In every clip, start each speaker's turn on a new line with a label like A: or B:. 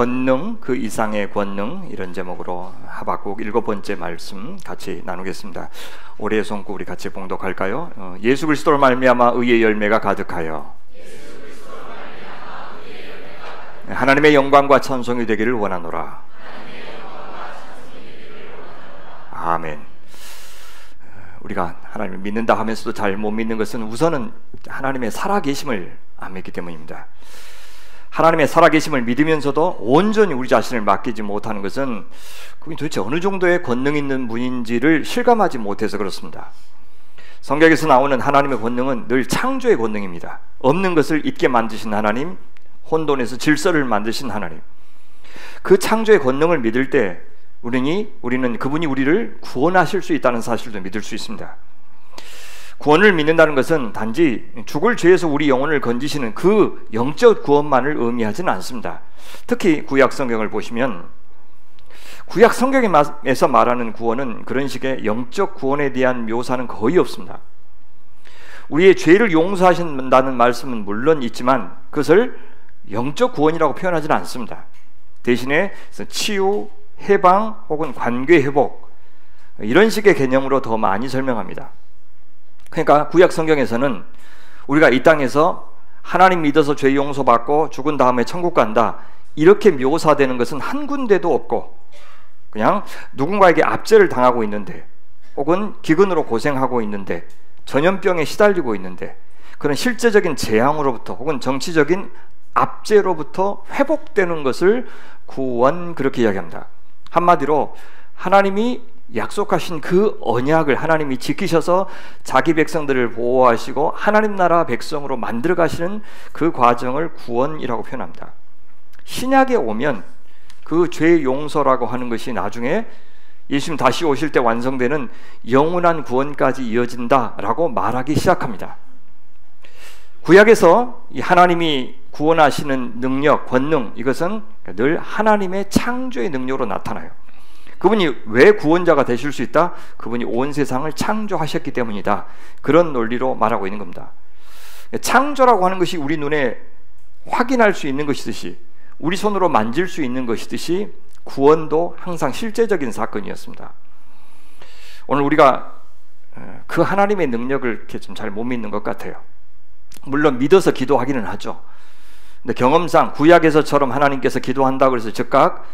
A: 권능, 그 이상의 권능, 이런 제목으로 하박국 7번째 말씀 같이 나누겠습니다. 올해의 손고 우리 같이 봉독할까요? 예수 그리스도로 말미암아 의의 열매가 가득하여 하나님의 영광과 찬송이 되기를 원하노라. 아멘. 우리가 하나님을 믿는다 하면서도 잘 못 믿는 것은 우선은 하나님의 살아계심을 안 믿기 때문입니다. 하나님의 살아계심을 믿으면서도 온전히 우리 자신을 맡기지 못하는 것은 그게 도대체 어느 정도의 권능 있는 분인지를 실감하지 못해서 그렇습니다. 성경에서 나오는 하나님의 권능은 늘 창조의 권능입니다. 없는 것을 있게 만드신 하나님, 혼돈에서 질서를 만드신 하나님, 그 창조의 권능을 믿을 때 우리는 그분이 우리를 구원하실 수 있다는 사실도 믿을 수 있습니다. 구원을 믿는다는 것은 단지 죽을 죄에서 우리 영혼을 건지시는 그 영적 구원만을 의미하지는 않습니다. 특히 구약 성경을 보시면 구약 성경에서 말하는 구원은 그런 식의 영적 구원에 대한 묘사는 거의 없습니다. 우리의 죄를 용서하신다는 말씀은 물론 있지만 그것을 영적 구원이라고 표현하지는 않습니다. 대신에 치유, 해방 혹은 관계 회복, 이런 식의 개념으로 더 많이 설명합니다. 그러니까 구약 성경에서는 우리가 이 땅에서 하나님 믿어서 죄 용서받고 죽은 다음에 천국 간다, 이렇게 묘사되는 것은 한 군데도 없고, 그냥 누군가에게 압제를 당하고 있는데, 혹은 기근으로 고생하고 있는데, 전염병에 시달리고 있는데, 그런 실제적인 재앙으로부터 혹은 정치적인 압제로부터 회복되는 것을 구원, 그렇게 이야기합니다. 한마디로 하나님이 약속하신 그 언약을 하나님이 지키셔서 자기 백성들을 보호하시고 하나님 나라 백성으로 만들어 가시는 그 과정을 구원이라고 표현합니다. 신약에 오면 그 죄 용서라고 하는 것이 나중에 예수님 다시 오실 때 완성되는 영원한 구원까지 이어진다라고 말하기 시작합니다. 구약에서 이 하나님이 구원하시는 능력, 권능, 이것은 늘 하나님의 창조의 능력으로 나타나요. 그분이 왜 구원자가 되실 수 있다? 그분이 온 세상을 창조하셨기 때문이다. 그런 논리로 말하고 있는 겁니다. 창조라고 하는 것이 우리 눈에 확인할 수 있는 것이듯이, 우리 손으로 만질 수 있는 것이듯이, 구원도 항상 실제적인 사건이었습니다. 오늘 우리가 그 하나님의 능력을 이렇게 좀 잘 못 믿는 것 같아요. 물론 믿어서 기도하기는 하죠. 근데 경험상 구약에서처럼 하나님께서 기도한다고 해서 즉각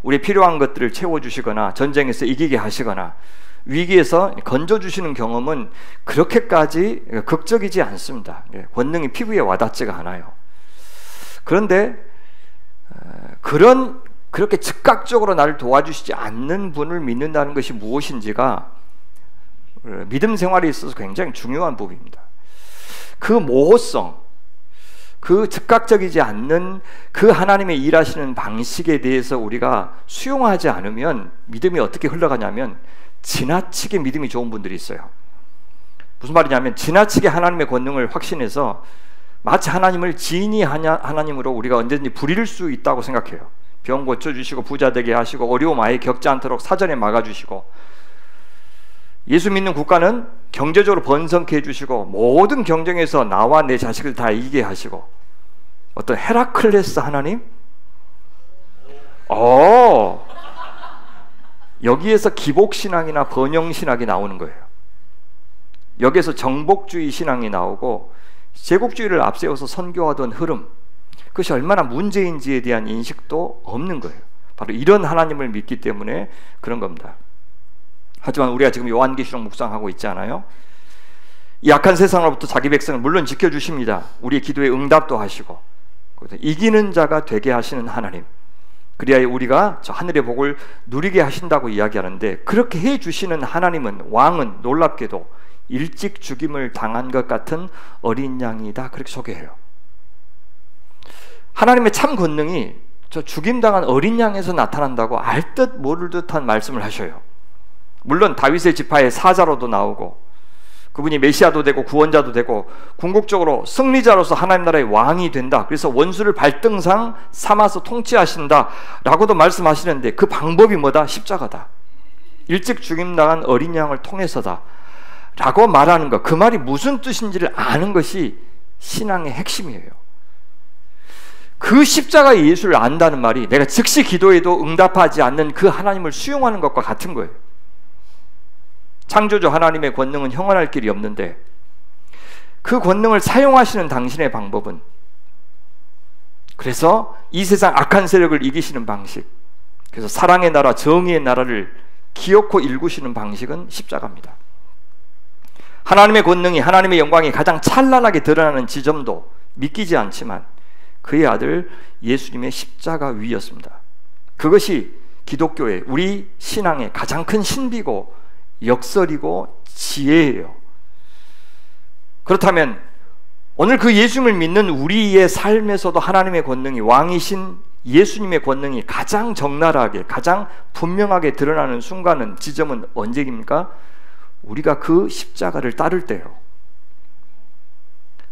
A: 우리 필요한 것들을 채워주시거나 전쟁에서 이기게 하시거나 위기에서 건져주시는 경험은 그렇게까지 극적이지 않습니다. 권능이 피부에 와닿지가 않아요. 그런데 그렇게 즉각적으로 나를 도와주시지 않는 분을 믿는다는 것이 무엇인지가 믿음 생활에 있어서 굉장히 중요한 부분입니다. 그 모호성, 그 즉각적이지 않는 그 하나님의 일하시는 방식에 대해서 우리가 수용하지 않으면 믿음이 어떻게 흘러가냐면 지나치게 믿음이 좋은 분들이 있어요. 무슨 말이냐면 지나치게 하나님의 권능을 확신해서 마치 하나님을 진이 하나님으로 우리가 언제든지 부릴 수 있다고 생각해요. 병 고쳐주시고 부자 되게 하시고 어려움 아예 겪지 않도록 사전에 막아주시고, 예수 믿는 국가는 경제적으로 번성케 해주시고 모든 경쟁에서 나와 내 자식을 다 이기게 하시고, 어떤 헤라클레스 하나님? 여기에서 기복신앙이나 번영신학이 나오는 거예요. 여기에서 정복주의 신앙이 나오고 제국주의를 앞세워서 선교하던 흐름, 그것이 얼마나 문제인지에 대한 인식도 없는 거예요. 바로 이런 하나님을 믿기 때문에 그런 겁니다. 하지만 우리가 지금 요한계시록 묵상하고 있지 않아요? 이 악한 세상으로부터 자기 백성을 물론 지켜주십니다. 우리의 기도에 응답도 하시고 이기는 자가 되게 하시는 하나님, 그리하여 우리가 저 하늘의 복을 누리게 하신다고 이야기하는데, 그렇게 해주시는 하나님은, 왕은 놀랍게도 일찍 죽임을 당한 것 같은 어린 양이다, 그렇게 소개해요. 하나님의 참 권능이 저 죽임당한 어린 양에서 나타난다고 알 듯 모를 듯한 말씀을 하셔요. 물론 다윗의 지파의 사자로도 나오고 그분이 메시아도 되고 구원자도 되고 궁극적으로 승리자로서 하나님 나라의 왕이 된다, 그래서 원수를 발등상 삼아서 통치하신다 라고도 말씀하시는데, 그 방법이 뭐다? 십자가다. 일찍 죽임당한 어린 양을 통해서다 라고 말하는 것, 그 말이 무슨 뜻인지를 아는 것이 신앙의 핵심이에요. 그 십자가의 예수를 안다는 말이 내가 즉시 기도해도 응답하지 않는 그 하나님을 수용하는 것과 같은 거예요. 창조주 하나님의 권능은 형언할 길이 없는데 그 권능을 사용하시는 당신의 방법은, 그래서 이 세상 악한 세력을 이기시는 방식, 그래서 사랑의 나라, 정의의 나라를 기어코 일구시는 방식은 십자가입니다. 하나님의 권능이, 하나님의 영광이 가장 찬란하게 드러나는 지점도 믿기지 않지만 그의 아들 예수님의 십자가 위였습니다. 그것이 기독교의, 우리 신앙의 가장 큰 신비고 역설이고 지혜예요. 그렇다면 오늘 그 예수님을 믿는 우리의 삶에서도 하나님의 권능이, 왕이신 예수님의 권능이 가장 적나라하게, 가장 분명하게 드러나는 순간은, 지점은 언제입니까? 우리가 그 십자가를 따를 때요.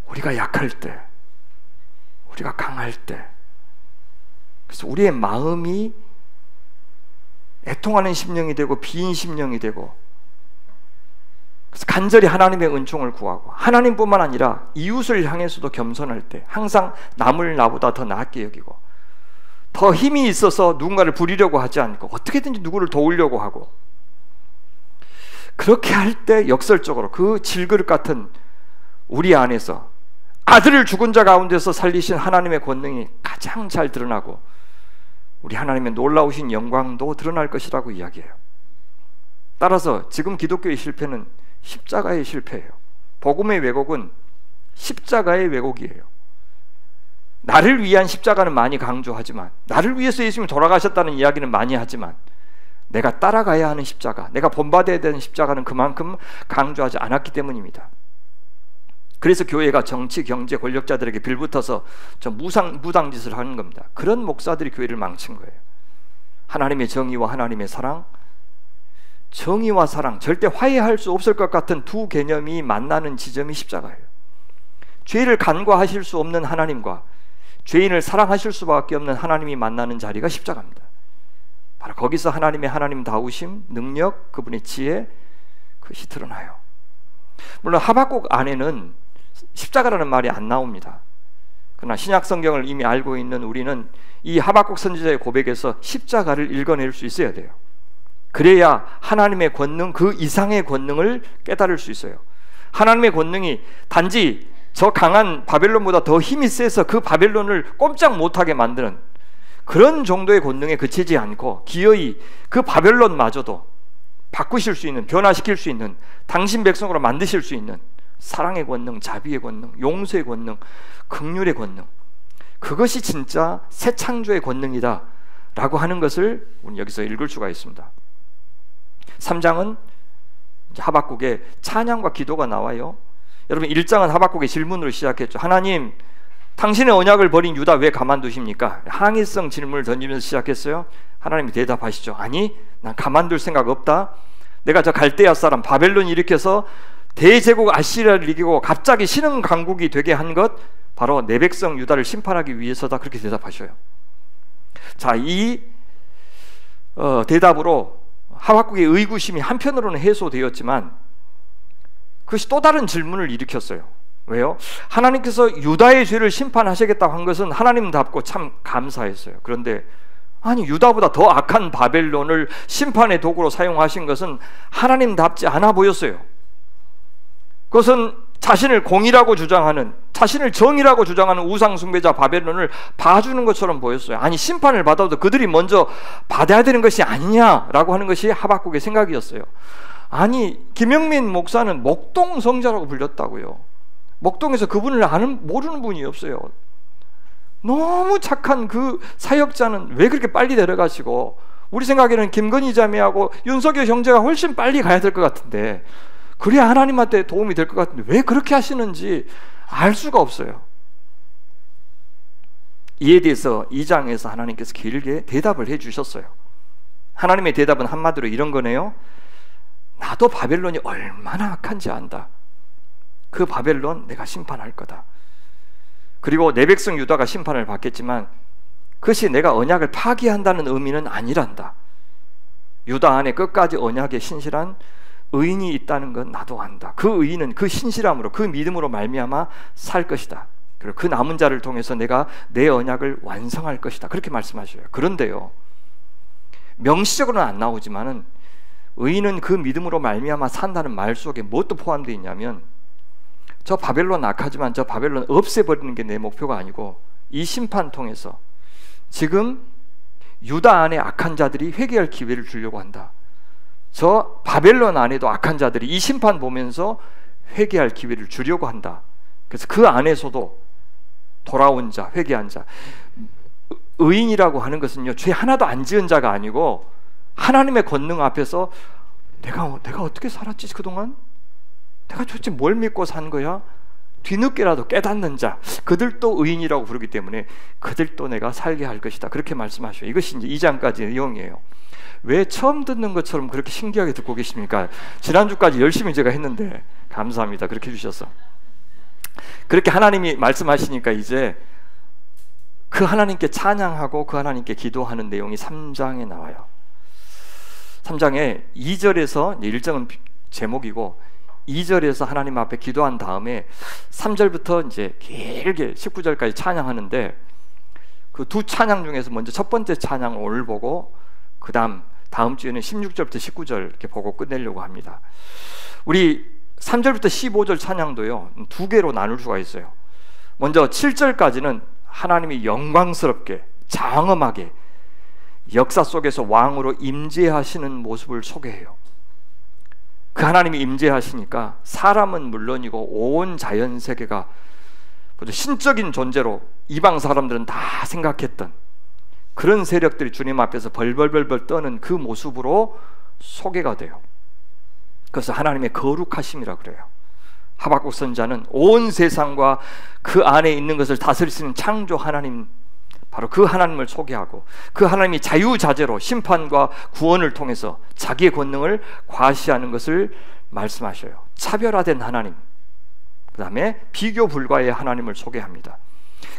A: 우리가 약할 때, 우리가 강할 때, 그래서 우리의 마음이 애통하는 심령이 되고 비인 심령이 되고, 그래서 간절히 하나님의 은총을 구하고, 하나님뿐만 아니라 이웃을 향해서도 겸손할 때, 항상 남을 나보다 더 낫게 여기고, 더 힘이 있어서 누군가를 부리려고 하지 않고 어떻게든지 누구를 도우려고 하고, 그렇게 할 때 역설적으로 그 질그릇 같은 우리 안에서 아들을 죽은 자 가운데서 살리신 하나님의 권능이 가장 잘 드러나고 우리 하나님의 놀라우신 영광도 드러날 것이라고 이야기해요. 따라서 지금 기독교의 실패는 십자가의 실패예요. 복음의 왜곡은 십자가의 왜곡이에요. 나를 위한 십자가는 많이 강조하지만, 나를 위해서 예수님이 돌아가셨다는 이야기는 많이 하지만, 내가 따라가야 하는 십자가, 내가 본받아야 되는 십자가는 그만큼 강조하지 않았기 때문입니다. 그래서 교회가 정치, 경제, 권력자들에게 빌붙어서 좀 무당짓을 하는 겁니다. 그런 목사들이 교회를 망친 거예요. 하나님의 정의와 하나님의 사랑, 정의와 사랑, 절대 화해할 수 없을 것 같은 두 개념이 만나는 지점이 십자가예요. 죄를 간과하실 수 없는 하나님과 죄인을 사랑하실 수밖에 없는 하나님이 만나는 자리가 십자가입니다. 바로 거기서 하나님의 하나님다우심, 능력, 그분의 지혜, 그것이 드러나요. 물론 하박국 안에는 십자가라는 말이 안 나옵니다. 그러나 신약 성경을 이미 알고 있는 우리는 이 하박국 선지자의 고백에서 십자가를 읽어낼 수 있어야 돼요. 그래야 하나님의 권능, 그 이상의 권능을 깨달을 수 있어요. 하나님의 권능이 단지 저 강한 바벨론보다 더 힘이 세서 그 바벨론을 꼼짝 못하게 만드는 그런 정도의 권능에 그치지 않고, 기어이 그 바벨론마저도 바꾸실 수 있는, 변화시킬 수 있는, 당신 백성으로 만드실 수 있는 사랑의 권능, 자비의 권능, 용서의 권능, 긍휼의 권능, 그것이 진짜 새 창조의 권능이다 라고 하는 것을 우리 여기서 읽을 수가 있습니다. 3장은 하박국의 찬양과 기도가 나와요. 여러분, 1장은 하박국의 질문으로 시작했죠. 하나님, 당신의 언약을 버린 유다 왜 가만두십니까? 항의성 질문을 던지면서 시작했어요. 하나님이 대답하시죠. 아니, 난 가만둘 생각 없다. 내가 저 갈대아 사람 바벨론 일으켜서 대제국 아시리아를 이기고 갑자기 신흥 강국이 되게 한 것, 바로 내 백성 유다를 심판하기 위해서다. 그렇게 대답하셔요. 자, 이 대답으로 하박국의 의구심이 한편으로는 해소되었지만 그것이 또 다른 질문을 일으켰어요. 왜요? 하나님께서 유다의 죄를 심판하시겠다고 한 것은 하나님답고 참 감사했어요. 그런데 아니, 유다보다 더 악한 바벨론을 심판의 도구로 사용하신 것은 하나님답지 않아 보였어요. 그것은 자신을 공의라고 주장하는, 자신을 정의라고 주장하는 우상숭배자 바벨론을 봐주는 것처럼 보였어요. 아니, 심판을 받아도 그들이 먼저 받아야 되는 것이 아니냐라고 하는 것이 하박국의 생각이었어요. 아니, 김영민 목사는 목동 성자라고 불렸다고요. 목동에서 그분을 모르는 분이 없어요. 너무 착한 그 사역자는 왜 그렇게 빨리 내려가시고, 우리 생각에는 김건희 자매하고 윤석열 형제가 훨씬 빨리 가야 될 것 같은데, 그래야 하나님한테 도움이 될 것 같은데 왜 그렇게 하시는지 알 수가 없어요. 이에 대해서 2장에서 하나님께서 길게 대답을 해주셨어요. 하나님의 대답은 한마디로 이런 거네요. 나도 바벨론이 얼마나 악한지 안다. 그 바벨론 내가 심판할 거다. 그리고 내 백성 유다가 심판을 받겠지만 그것이 내가 언약을 파기한다는 의미는 아니란다. 유다 안에 끝까지 언약에 신실한 의인이 있다는 건 나도 안다. 그 의인은 그 신실함으로, 그 믿음으로 말미암아 살 것이다. 그리고 그 남은 자를 통해서 내가 내 언약을 완성할 것이다. 그렇게 말씀하셔요. 그런데요, 명시적으로는 안 나오지만은 의인은 그 믿음으로 말미암아 산다는 말 속에 무엇도 포함되어 있냐면, 저 바벨론 악하지만 저 바벨론 없애버리는 게 내 목표가 아니고, 이 심판 통해서 지금 유다 안에 악한 자들이 회개할 기회를 주려고 한다. 저 바벨론 안에도 악한 자들이 이 심판 보면서 회개할 기회를 주려고 한다. 그래서 그 안에서도 돌아온 자, 회개한 자, 의인이라고 하는 것은요, 죄 하나도 안 지은 자가 아니고 하나님의 권능 앞에서 내가 어떻게 살았지 그동안? 내가 도대체 뭘 믿고 산 거야? 뒤늦게라도 깨닫는 자, 그들도 의인이라고 부르기 때문에 그들도 내가 살게 할 것이다. 그렇게 말씀하셔요. 이것이 이제 2장까지의 내용이에요. 왜 처음 듣는 것처럼 그렇게 신기하게 듣고 계십니까? 지난주까지 열심히 제가 했는데 감사합니다. 그렇게 해주셔서. 그렇게 하나님이 말씀하시니까 이제 그 하나님께 찬양하고 그 하나님께 기도하는 내용이 3장에 나와요. 3장에 2절에서 1장은 제목이고 2절에서 하나님 앞에 기도한 다음에 3절부터 이제 길게 19절까지 찬양하는데, 그 두 찬양 중에서 먼저 첫 번째 찬양 오늘 보고 그 다음 주에는 16절부터 19절 이렇게 보고 끝내려고 합니다. 우리 3절부터 15절 찬양도요, 두 개로 나눌 수가 있어요. 먼저 7절까지는 하나님이 영광스럽게 장엄하게 역사 속에서 왕으로 임재하시는 모습을 소개해요. 그 하나님이 임재하시니까 사람은 물론이고 온 자연 세계가 신적인 존재로 이방 사람들은 다 생각했던 그런 세력들이 주님 앞에서 벌벌벌벌 떠는 그 모습으로 소개가 돼요. 그래서 하나님의 거룩하심이라 그래요. 하박국 선지자는 온 세상과 그 안에 있는 것을 다스리시는 창조 하나님, 바로 그 하나님을 소개하고, 그 하나님이 자유자재로 심판과 구원을 통해서 자기의 권능을 과시하는 것을 말씀하셔요. 차별화된 하나님, 그 다음에 비교 불가의 하나님을 소개합니다.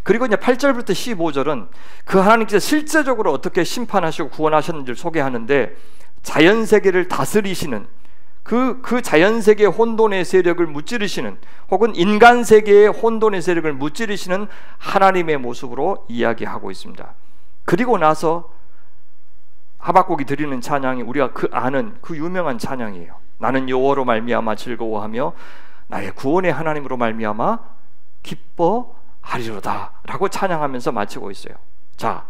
A: 그리고 이제 8절부터 15절은 그 하나님께서 실제적으로 어떻게 심판하시고 구원하셨는지를 소개하는데, 자연세계를 다스리시는 그 자연세계의 혼돈의 세력을 무찌르시는, 혹은 인간세계의 혼돈의 세력을 무찌르시는 하나님의 모습으로 이야기하고 있습니다. 그리고 나서 하박국이 드리는 찬양이 우리가 그 아는 그 유명한 찬양이에요. 나는 여호와로 말미암아 즐거워하며 나의 구원의 하나님으로 말미암아 기뻐하리로다 라고 찬양하면서 마치고 있어요. 자,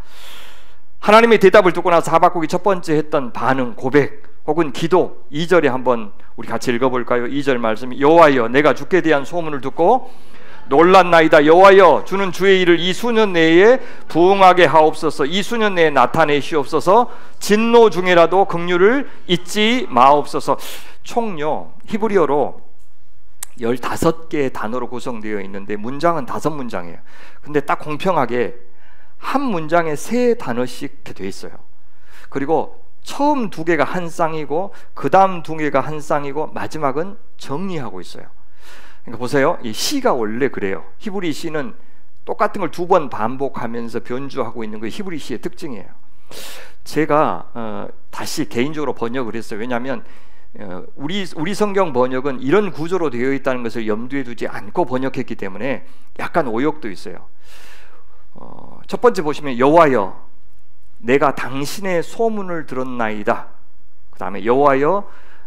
A: 하나님의 대답을 듣고 나서 하박국이 첫 번째 했던 반응, 고백 혹은 기도, 2절에 한번 우리 같이 읽어볼까요? 2절 말씀이, 여호와여 내가 주께 대한 소문을 듣고 놀랐나이다. 여호와여 주는 주의 일을 이 수년 내에 부응하게 하옵소서. 이 수년 내에 나타내시옵소서. 진노 중에라도 긍휼을 잊지 마옵소서. 총요 히브리어로 15개의 단어로 구성되어 있는데 문장은 5문장이에요. 근데 딱 공평하게 한 문장에 3단어씩 이렇게 되어 있어요. 그리고 처음 2개가 한 쌍이고 그 다음 2개가 한 쌍이고 마지막은 정리하고 있어요. 그러니까 보세요, 이 시가 원래 그래요. 히브리 시는 똑같은 걸 2번 반복하면서 변주하고 있는 게 히브리 시의 특징이에요. 제가 다시 개인적으로 번역을 했어요. 왜냐하면 우리 성경 번역은 이런 구조로 되어 있다는 것을 염두에 두지 않고 번역했기 때문에 약간 오역도 있어요. 첫 번째 보시면 여호와여 내가 당신의 소문을 들었나이다. 그 다음에 여호와여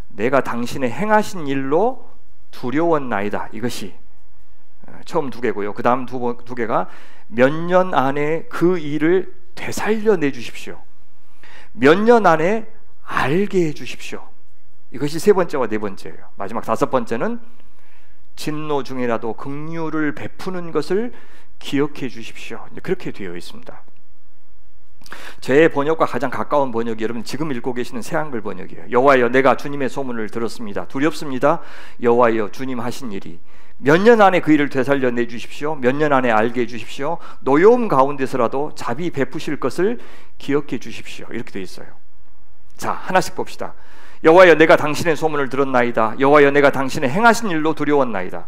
A: 내가 당신의 행하신 일로 두려웠나이다. 이것이 처음 2개고요. 그 다음 2개가 몇 년 안에 그 일을 되살려내 주십시오. 몇 년 안에 알게 해 주십시오. 이것이 3번째와 4번째예요. 마지막 5번째는 진노 중이라도 긍휼을 베푸는 것을 기억해 주십시오. 그렇게 되어 있습니다. 제 번역과 가장 가까운 번역이 여러분 지금 읽고 계시는 새한글 번역이에요. 여호와여 내가 주님의 소문을 들었습니다. 두렵습니다. 여호와여 주님 하신 일이 몇 년 안에 그 일을 되살려내 주십시오. 몇 년 안에 알게 해 주십시오. 노여움 가운데서라도 자비 베푸실 것을 기억해 주십시오. 이렇게 되어 있어요. 자, 하나씩 봅시다. 여호와여 내가 당신의 소문을 들었나이다. 여호와여 내가 당신의 행하신 일로 두려웠나이다.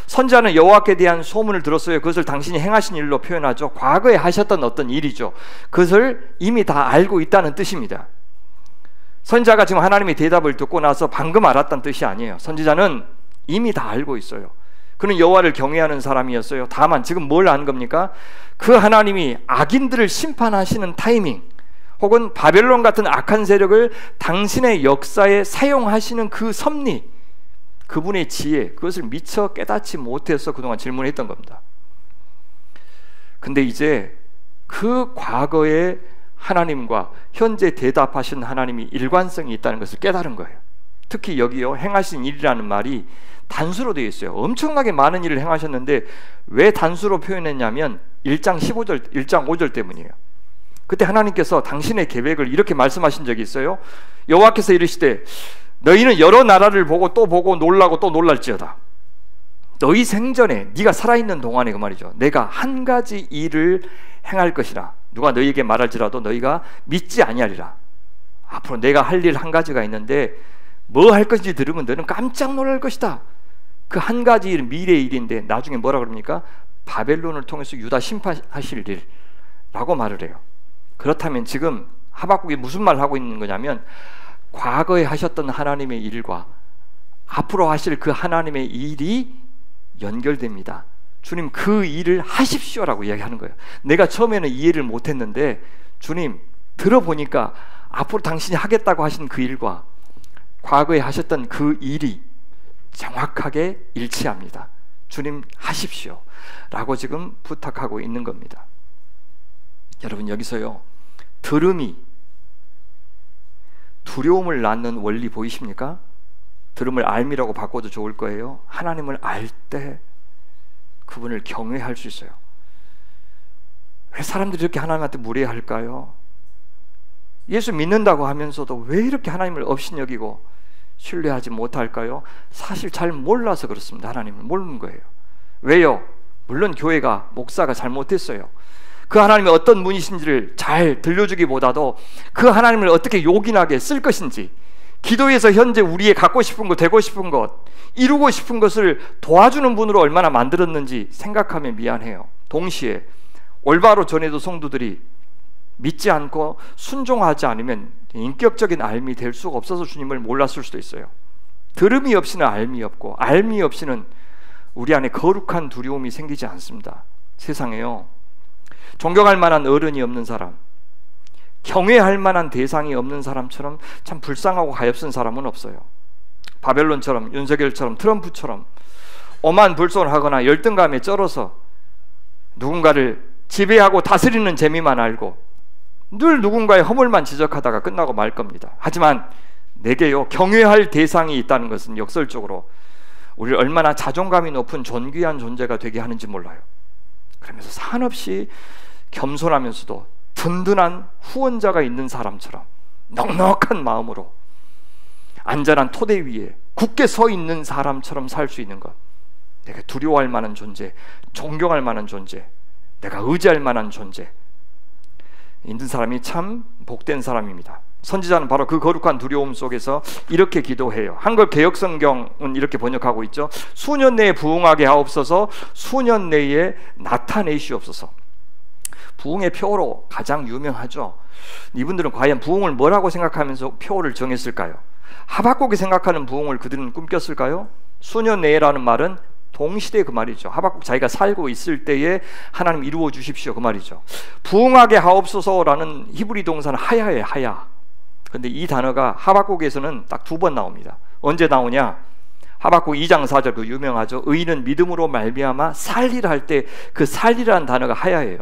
A: 선지자는 여호와께 대한 소문을 들었어요. 그것을 당신이 행하신 일로 표현하죠. 과거에 하셨던 어떤 일이죠. 그것을 이미 다 알고 있다는 뜻입니다. 선지자가 지금 하나님의 대답을 듣고 나서 방금 알았다는 뜻이 아니에요. 선지자는 이미 다 알고 있어요. 그는 여호와를 경외하는 사람이었어요. 다만 지금 뭘 한 겁니까? 그 하나님이 악인들을 심판하시는 타이밍, 혹은 바벨론 같은 악한 세력을 당신의 역사에 사용하시는 그 섭리, 그분의 지혜, 그것을 미처 깨닫지 못해서 그동안 질문했던 겁니다. 근데 이제 그 과거의 하나님과 현재 대답하신 하나님이 일관성이 있다는 것을 깨달은 거예요. 특히 여기요, 행하신 일이라는 말이 단수로 되어 있어요. 엄청나게 많은 일을 행하셨는데 왜 단수로 표현했냐면 1장 15절, 1장 5절 때문이에요. 그때 하나님께서 당신의 계획을 이렇게 말씀하신 적이 있어요. 여호와께서 이르시되 너희는 여러 나라를 보고 또 보고 놀라고 또 놀랄지어다. 너희 생전에 네가 살아있는 동안에, 그 말이죠, 내가 한 가지 일을 행할 것이라. 누가 너희에게 말할지라도 너희가 믿지 아니하리라. 앞으로 내가 할 일 한 가지가 있는데 뭐 할 것인지 들으면 너는 깜짝 놀랄 것이다. 그 한 가지 일은 미래의 일인데 나중에 뭐라 그럽니까? 바벨론을 통해서 유다 심판하실 일라고 말을 해요. 그렇다면 지금 하박국이 무슨 말을 하고 있는 거냐면, 과거에 하셨던 하나님의 일과 앞으로 하실 그 하나님의 일이 연결됩니다. 주님, 그 일을 하십시오라고 이야기하는 거예요. 내가 처음에는 이해를 못했는데 주님, 들어보니까 앞으로 당신이 하겠다고 하신 그 일과 과거에 하셨던 그 일이 정확하게 일치합니다. 주님, 하십시오 라고 지금 부탁하고 있는 겁니다. 여러분, 여기서요, 들음이 두려움을 낳는 원리 보이십니까? 들음을 알미라고 바꿔도 좋을 거예요. 하나님을 알 때 그분을 경외할 수 있어요. 왜 사람들이 이렇게 하나님한테 무례할까요? 예수 믿는다고 하면서도 왜 이렇게 하나님을 업신여기고 신뢰하지 못할까요? 사실 잘 몰라서 그렇습니다. 하나님을 모르는 거예요. 왜요? 물론 교회가, 목사가 잘못했어요. 그 하나님이 어떤 분이신지를 잘 들려주기보다도 그 하나님을 어떻게 요긴하게 쓸 것인지, 기도에서 현재 우리의 갖고 싶은 것, 되고 싶은 것, 이루고 싶은 것을 도와주는 분으로 얼마나 만들었는지 생각하면 미안해요. 동시에 올바로 전해도 성도들이 믿지 않고 순종하지 않으면 인격적인 알미 될 수가 없어서 주님을 몰랐을 수도 있어요. 들음이 없이는 알미 없고, 알미 없이는 우리 안에 거룩한 두려움이 생기지 않습니다. 세상에요, 존경할 만한 어른이 없는 사람, 경외할 만한 대상이 없는 사람처럼 참 불쌍하고 가엾은 사람은 없어요. 바벨론처럼, 윤석열처럼, 트럼프처럼 오만불손을 하거나 열등감에 쩔어서 누군가를 지배하고 다스리는 재미만 알고 늘 누군가의 허물만 지적하다가 끝나고 말 겁니다. 하지만 내게요, 경외할 대상이 있다는 것은 역설적으로 우리를 얼마나 자존감이 높은 존귀한 존재가 되게 하는지 몰라요. 그러면서 산없이 겸손하면서도 든든한 후원자가 있는 사람처럼 넉넉한 마음으로 안전한 토대 위에 굳게 서 있는 사람처럼 살 수 있는 것, 내가 두려워할 만한 존재, 존경할 만한 존재, 내가 의지할 만한 존재 있는 사람이 참 복된 사람입니다. 선지자는 바로 그 거룩한 두려움 속에서 이렇게 기도해요. 한글 개역성경은 이렇게 번역하고 있죠. 수년 내에 부흥하게 하옵소서, 수년 내에 나타내시옵소서. 부흥의 표로 가장 유명하죠. 이분들은 과연 부흥을 뭐라고 생각하면서 표를 정했을까요? 하박국이 생각하는 부흥을 그들은 꿈꼈을까요? 수년 내라는 말은 동시대 그 말이죠. 하박국 자기가 살고 있을 때에 하나님 이루어 주십시오 그 말이죠. 부흥하게 하옵소서라는 히브리 동사는 하야예요. 하야. 근데 이 단어가 하박국에서는 딱 2번 나옵니다. 언제 나오냐? 하박국 2장 4절 그 유명하죠. 의인은 믿음으로 말미암아 살리라 할 때 그 살리라는 단어가 하야예요.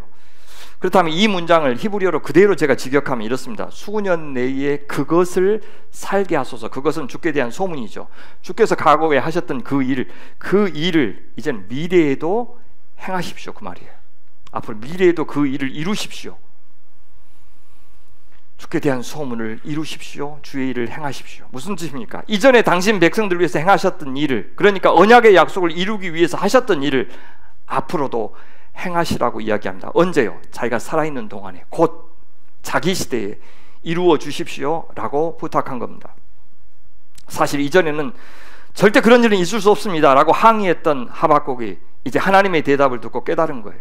A: 그렇다면 이 문장을 히브리어로 그대로 제가 직역하면 이렇습니다. 수년 내에 그것을 살게 하소서. 그것은 주께 대한 소문이죠. 주께서 과거에 하셨던 그 일을 이제는 미래에도 행하십시오 그 말이에요. 앞으로 미래에도 그 일을 이루십시오. 주께 대한 소문을 이루십시오. 주의 일을 행하십시오. 무슨 뜻입니까? 이전에 당신 백성들을 위해서 행하셨던 일을, 그러니까 언약의 약속을 이루기 위해서 하셨던 일을 앞으로도 행하시라고 이야기합니다. 언제요? 자기가 살아있는 동안에, 곧 자기 시대에 이루어 주십시오 라고 부탁한 겁니다. 사실 이전에는 절대 그런 일은 있을 수 없습니다 라고 항의했던 하박국이 이제 하나님의 대답을 듣고 깨달은 거예요.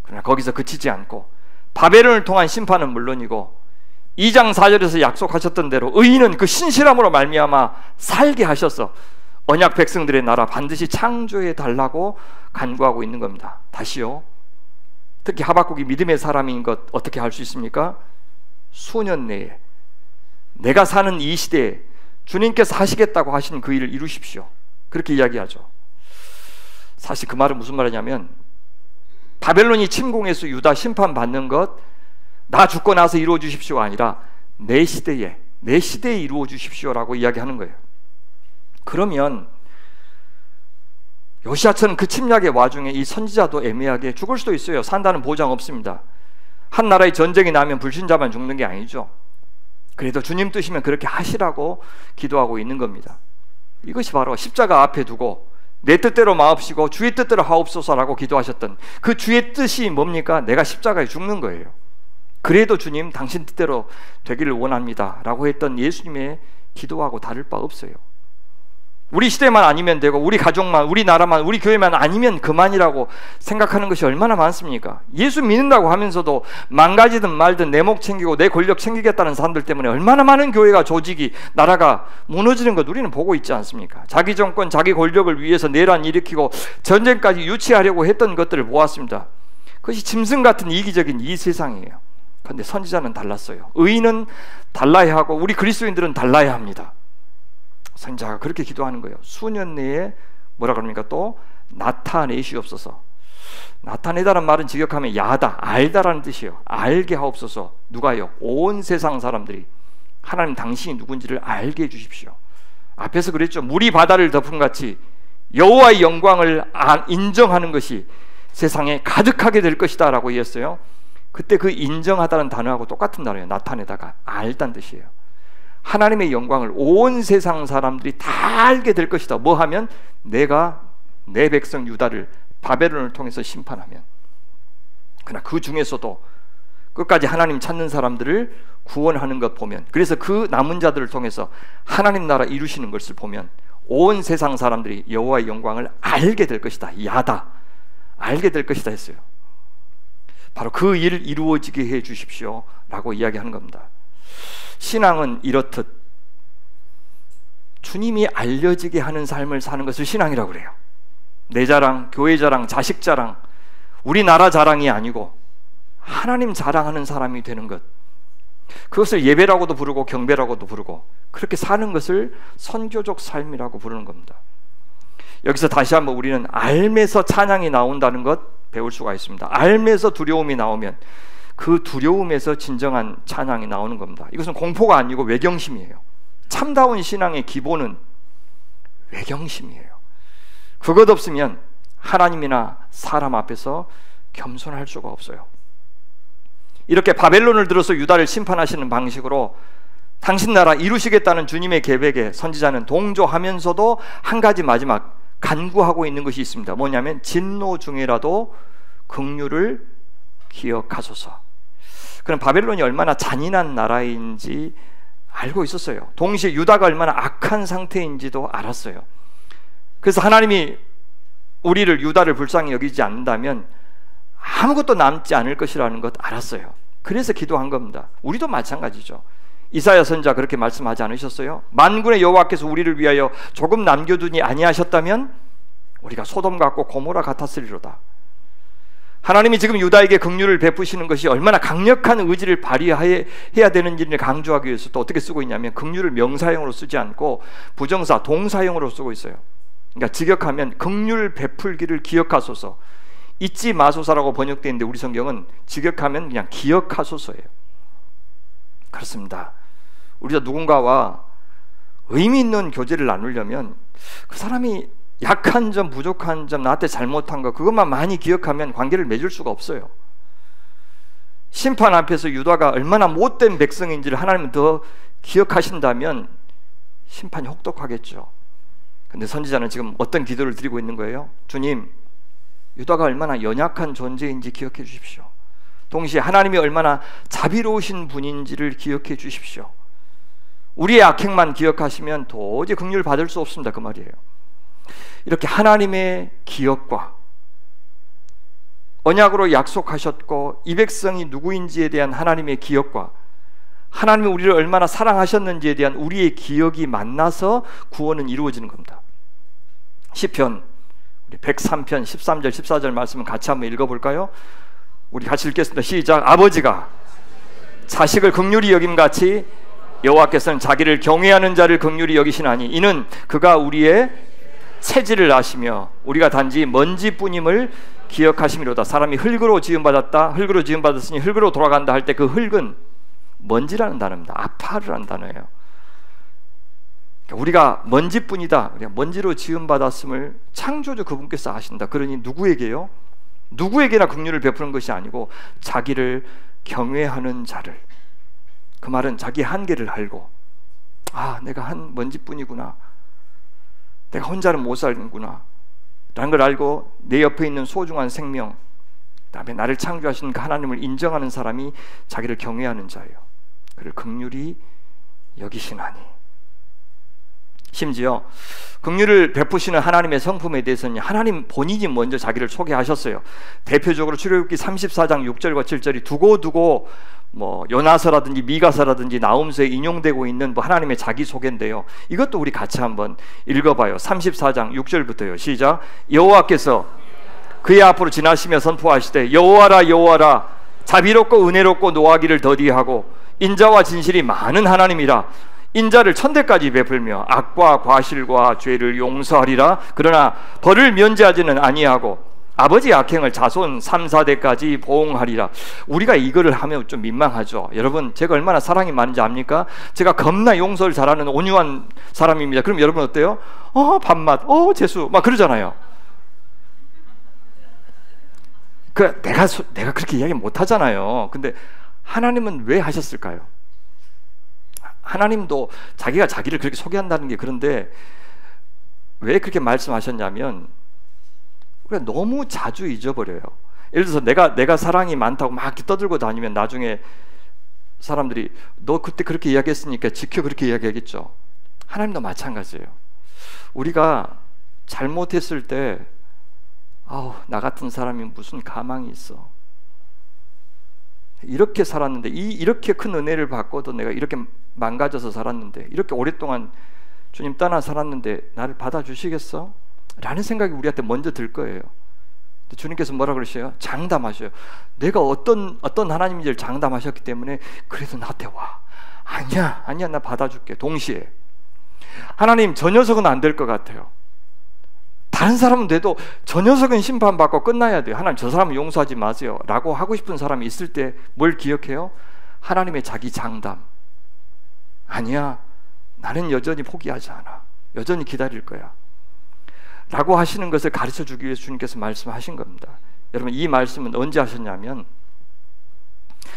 A: 그러나 거기서 그치지 않고 바벨론을 통한 심판은 물론이고 2장 4절에서 약속하셨던 대로 의인은 그 신실함으로 말미암아 살게 하셔서 언약 백성들의 나라 반드시 창조해 달라고 간구하고 있는 겁니다. 다시요. 특히 하박국이 믿음의 사람인 것 어떻게 할 수 있습니까? 수년 내에 내가 사는 이 시대에 주님께서 하시겠다고 하신 그 일을 이루십시오. 그렇게 이야기하죠. 사실 그 말은 무슨 말이냐면 바벨론이 침공해서 유다 심판받는 것 나 죽고 나서 이루어 주십시오가 아니라 내 시대에 이루어 주십시오라고 이야기하는 거예요. 그러면 요시야처럼 그 침략의 와중에 이 선지자도 애매하게 죽을 수도 있어요. 산다는 보장 없습니다. 한 나라의 전쟁이 나면 불신자만 죽는 게 아니죠. 그래도 주님 뜻이면 그렇게 하시라고 기도하고 있는 겁니다. 이것이 바로 십자가 앞에 두고 내 뜻대로 마옵시고 주의 뜻대로 하옵소서라고 기도하셨던 그 주의 뜻이 뭡니까? 내가 십자가에 죽는 거예요. 그래도 주님 당신 뜻대로 되기를 원합니다 라고 했던 예수님의 기도하고 다를 바 없어요. 우리 시대만 아니면 되고 우리 가족만, 우리 나라만, 우리 교회만 아니면 그만이라고 생각하는 것이 얼마나 많습니까? 예수 믿는다고 하면서도 망가지든 말든 내 목 챙기고 내 권력 챙기겠다는 사람들 때문에 얼마나 많은 교회가, 조직이, 나라가 무너지는 것 우리는 보고 있지 않습니까? 자기 정권, 자기 권력을 위해서 내란 일으키고 전쟁까지 유치하려고 했던 것들을 보았습니다. 그것이 짐승 같은 이기적인 이 세상이에요. 그런데 선지자는 달랐어요. 의인은 달라야 하고 우리 그리스도인들은 달라야 합니다. 선지자가 그렇게 기도하는 거예요. 수년 내에 뭐라 그럽니까? 또 나타내시옵소서. 나타내다란 말은 직역하면 야다, 알다라는 뜻이에요. 알게 하옵소서. 누가요? 온 세상 사람들이 하나님 당신이 누군지를 알게 해주십시오. 앞에서 그랬죠. 물이 바다를 덮은 같이 여호와의 영광을 인정하는 것이 세상에 가득하게 될 것이다 라고 얘기했어요. 그때 그 인정하다는 단어하고 똑같은 단어예요. 나타내다가 알다는 뜻이에요. 하나님의 영광을 온 세상 사람들이 다 알게 될 것이다. 뭐 하면? 내가 내 백성 유다를 바벨론을 통해서 심판하면. 그러나 그 중에서도 끝까지 하나님 찾는 사람들을 구원하는 것 보면, 그래서 그 남은 자들을 통해서 하나님 나라 이루시는 것을 보면 온 세상 사람들이 여호와의 영광을 알게 될 것이다. 야다, 알게 될 것이다 했어요. 바로 그 일을 이루어지게 해 주십시오 라고 이야기하는 겁니다. 신앙은 이렇듯 주님이 알려지게 하는 삶을 사는 것을 신앙이라고 그래요. 내 자랑, 교회 자랑, 자식 자랑, 우리나라 자랑이 아니고 하나님 자랑하는 사람이 되는 것, 그것을 예배라고도 부르고 경배라고도 부르고 그렇게 사는 것을 선교적 삶이라고 부르는 겁니다. 여기서 다시 한번 우리는 알면서 찬양이 나온다는 것 배울 수가 있습니다. 알면서 두려움이 나오면 그 두려움에서 진정한 찬양이 나오는 겁니다. 이것은 공포가 아니고 외경심이에요. 참다운 신앙의 기본은 외경심이에요. 그것 없으면 하나님이나 사람 앞에서 겸손할 수가 없어요. 이렇게 바벨론을 들어서 유다를 심판하시는 방식으로 당신 나라 이루시겠다는 주님의 계획에 선지자는 동조하면서도 한 가지 마지막 간구하고 있는 것이 있습니다. 뭐냐면 진노 중에라도 긍휼을 기억하소서. 그럼 바벨론이 얼마나 잔인한 나라인지 알고 있었어요. 동시에 유다가 얼마나 악한 상태인지도 알았어요. 그래서 하나님이 우리를, 유다를 불쌍히 여기지 않는다면 아무것도 남지 않을 것이라는 것 알았어요. 그래서 기도한 겁니다. 우리도 마찬가지죠. 이사야 선지자 그렇게 말씀하지 않으셨어요? 만군의 여호와께서 우리를 위하여 조금 남겨두니 아니하셨다면 우리가 소돔 같고 고모라 같았으리로다. 하나님이 지금 유다에게 긍휼을 베푸시는 것이 얼마나 강력한 의지를 발휘해야 되는지를 강조하기 위해서 또 어떻게 쓰고 있냐면 긍휼을 명사형으로 쓰지 않고 부정사 동사형으로 쓰고 있어요. 그러니까 직역하면 긍휼 베풀기를 기억하소서, 잊지 마소서라고 번역되어 있는데 우리 성경은 직역하면 그냥 기억하소서예요. 그렇습니다. 우리가 누군가와 의미 있는 교제를 나누려면 그 사람이 약한 점, 부족한 점, 나한테 잘못한 거 그것만 많이 기억하면 관계를 맺을 수가 없어요. 심판 앞에서 유다가 얼마나 못된 백성인지를 하나님은 더 기억하신다면 심판이 혹독하겠죠. 근데 선지자는 지금 어떤 기도를 드리고 있는 거예요? 주님, 유다가 얼마나 연약한 존재인지 기억해 주십시오. 동시에 하나님이 얼마나 자비로우신 분인지를 기억해 주십시오. 우리의 악행만 기억하시면 도저히 긍휼 받을 수 없습니다. 그 말이에요. 이렇게 하나님의 기억과 언약으로 약속하셨고 이 백성이 누구인지에 대한 하나님의 기억과 하나님이 우리를 얼마나 사랑하셨는지에 대한 우리의 기억이 만나서 구원은 이루어지는 겁니다. 시편 103편 13절 14절 말씀을 같이 한번 읽어볼까요? 우리 같이 읽겠습니다. 시작. 아버지가 자식을 긍휼히 여김같이 여호와께서는 자기를 경외하는 자를 긍휼히 여기시나니 이는 그가 우리의 체질을 아시며 우리가 단지 먼지뿐임을 기억하심이로다. 사람이 흙으로 지음받았다. 흙으로 지음받았으니 흙으로 돌아간다 할 때 그 흙은 먼지라는 단어입니다. 아파르라는 단어예요. 우리가 먼지뿐이다. 우리가 먼지로 지음받았음을 창조주 그분께서 아신다. 그러니 누구에게요? 누구에게나 긍휼을 베푸는 것이 아니고 자기를 경외하는 자를. 그 말은 자기 한계를 알고, 아, 내가 한 먼지뿐이구나, 내가 혼자는 못 살는구나 라는 걸 알고 내 옆에 있는 소중한 생명, 그 다음에 나를 창조하신 그 하나님을 인정하는 사람이 자기를 경외하는 자예요. 그를 긍휼히 여기시나니. 심지어 긍휼을 베푸시는 하나님의 성품에 대해서는 하나님 본인이 먼저 자기를 소개하셨어요. 대표적으로 출애굽기 34장 6절과 7절이 두고두고 요나서라든지 미가서라든지 나홈서에 인용되고 있는 하나님의 자기소개인데요. 이것도 우리 같이 한번 읽어봐요. 34장 6절부터요. 시작. 여호와께서 그의 앞으로 지나시며 선포하시되 여호와라 여호와라 자비롭고 은혜롭고 노하기를 더디하고 인자와 진실이 많은 하나님이라. 인자를 천대까지 베풀며 악과 과실과 죄를 용서하리라. 그러나 벌을 면제하지는 아니하고 아버지 악행을 자손 3, 4대까지 보응하리라. 우리가 이거를 하면 좀 민망하죠. 여러분, 제가 얼마나 사랑이 많은지 압니까? 제가 겁나 용서를 잘하는 온유한 사람입니다. 그럼 여러분 어때요? 밥맛, 재수 막 그러잖아요. 내가 그렇게 이야기 못 하잖아요. 근데 하나님은 왜 하셨을까요? 하나님도 자기가 자기를 그렇게 소개한다는 게, 그런데 왜 그렇게 말씀하셨냐면 우리가 너무 자주 잊어버려요. 예를 들어서 내가 사랑이 많다고 막 떠들고 다니면 나중에 사람들이 너 그때 그렇게 이야기했으니까 지켜 그렇게 이야기하겠죠. 하나님도 마찬가지예요. 우리가 잘못했을 때 나 같은 사람이 무슨 가망이 있어, 이렇게 살았는데, 이렇게 큰 은혜를 받고도 내가 이렇게 망가져서 살았는데, 이렇게 오랫동안 주님 떠나 살았는데 나를 받아주시겠어? 라는 생각이 우리한테 먼저 들 거예요. 주님께서 뭐라 그러셔요? 장담하셔요. 내가 어떤 하나님인지를 장담하셨기 때문에 그래도 나한테 와. 아니야 나 받아줄게. 동시에 하나님, 저 녀석은 안 될 것 같아요. 다른 사람은 돼도 저 녀석은 심판받고 끝나야 돼요. 하나님, 저 사람은 용서하지 마세요 라고 하고 싶은 사람이 있을 때 뭘 기억해요? 하나님의 자기 장담. 아니야, 나는 여전히 포기하지 않아. 여전히 기다릴 거야 라고 하시는 것을 가르쳐 주기 위해서 주님께서 말씀하신 겁니다. 여러분, 이 말씀은 언제 하셨냐면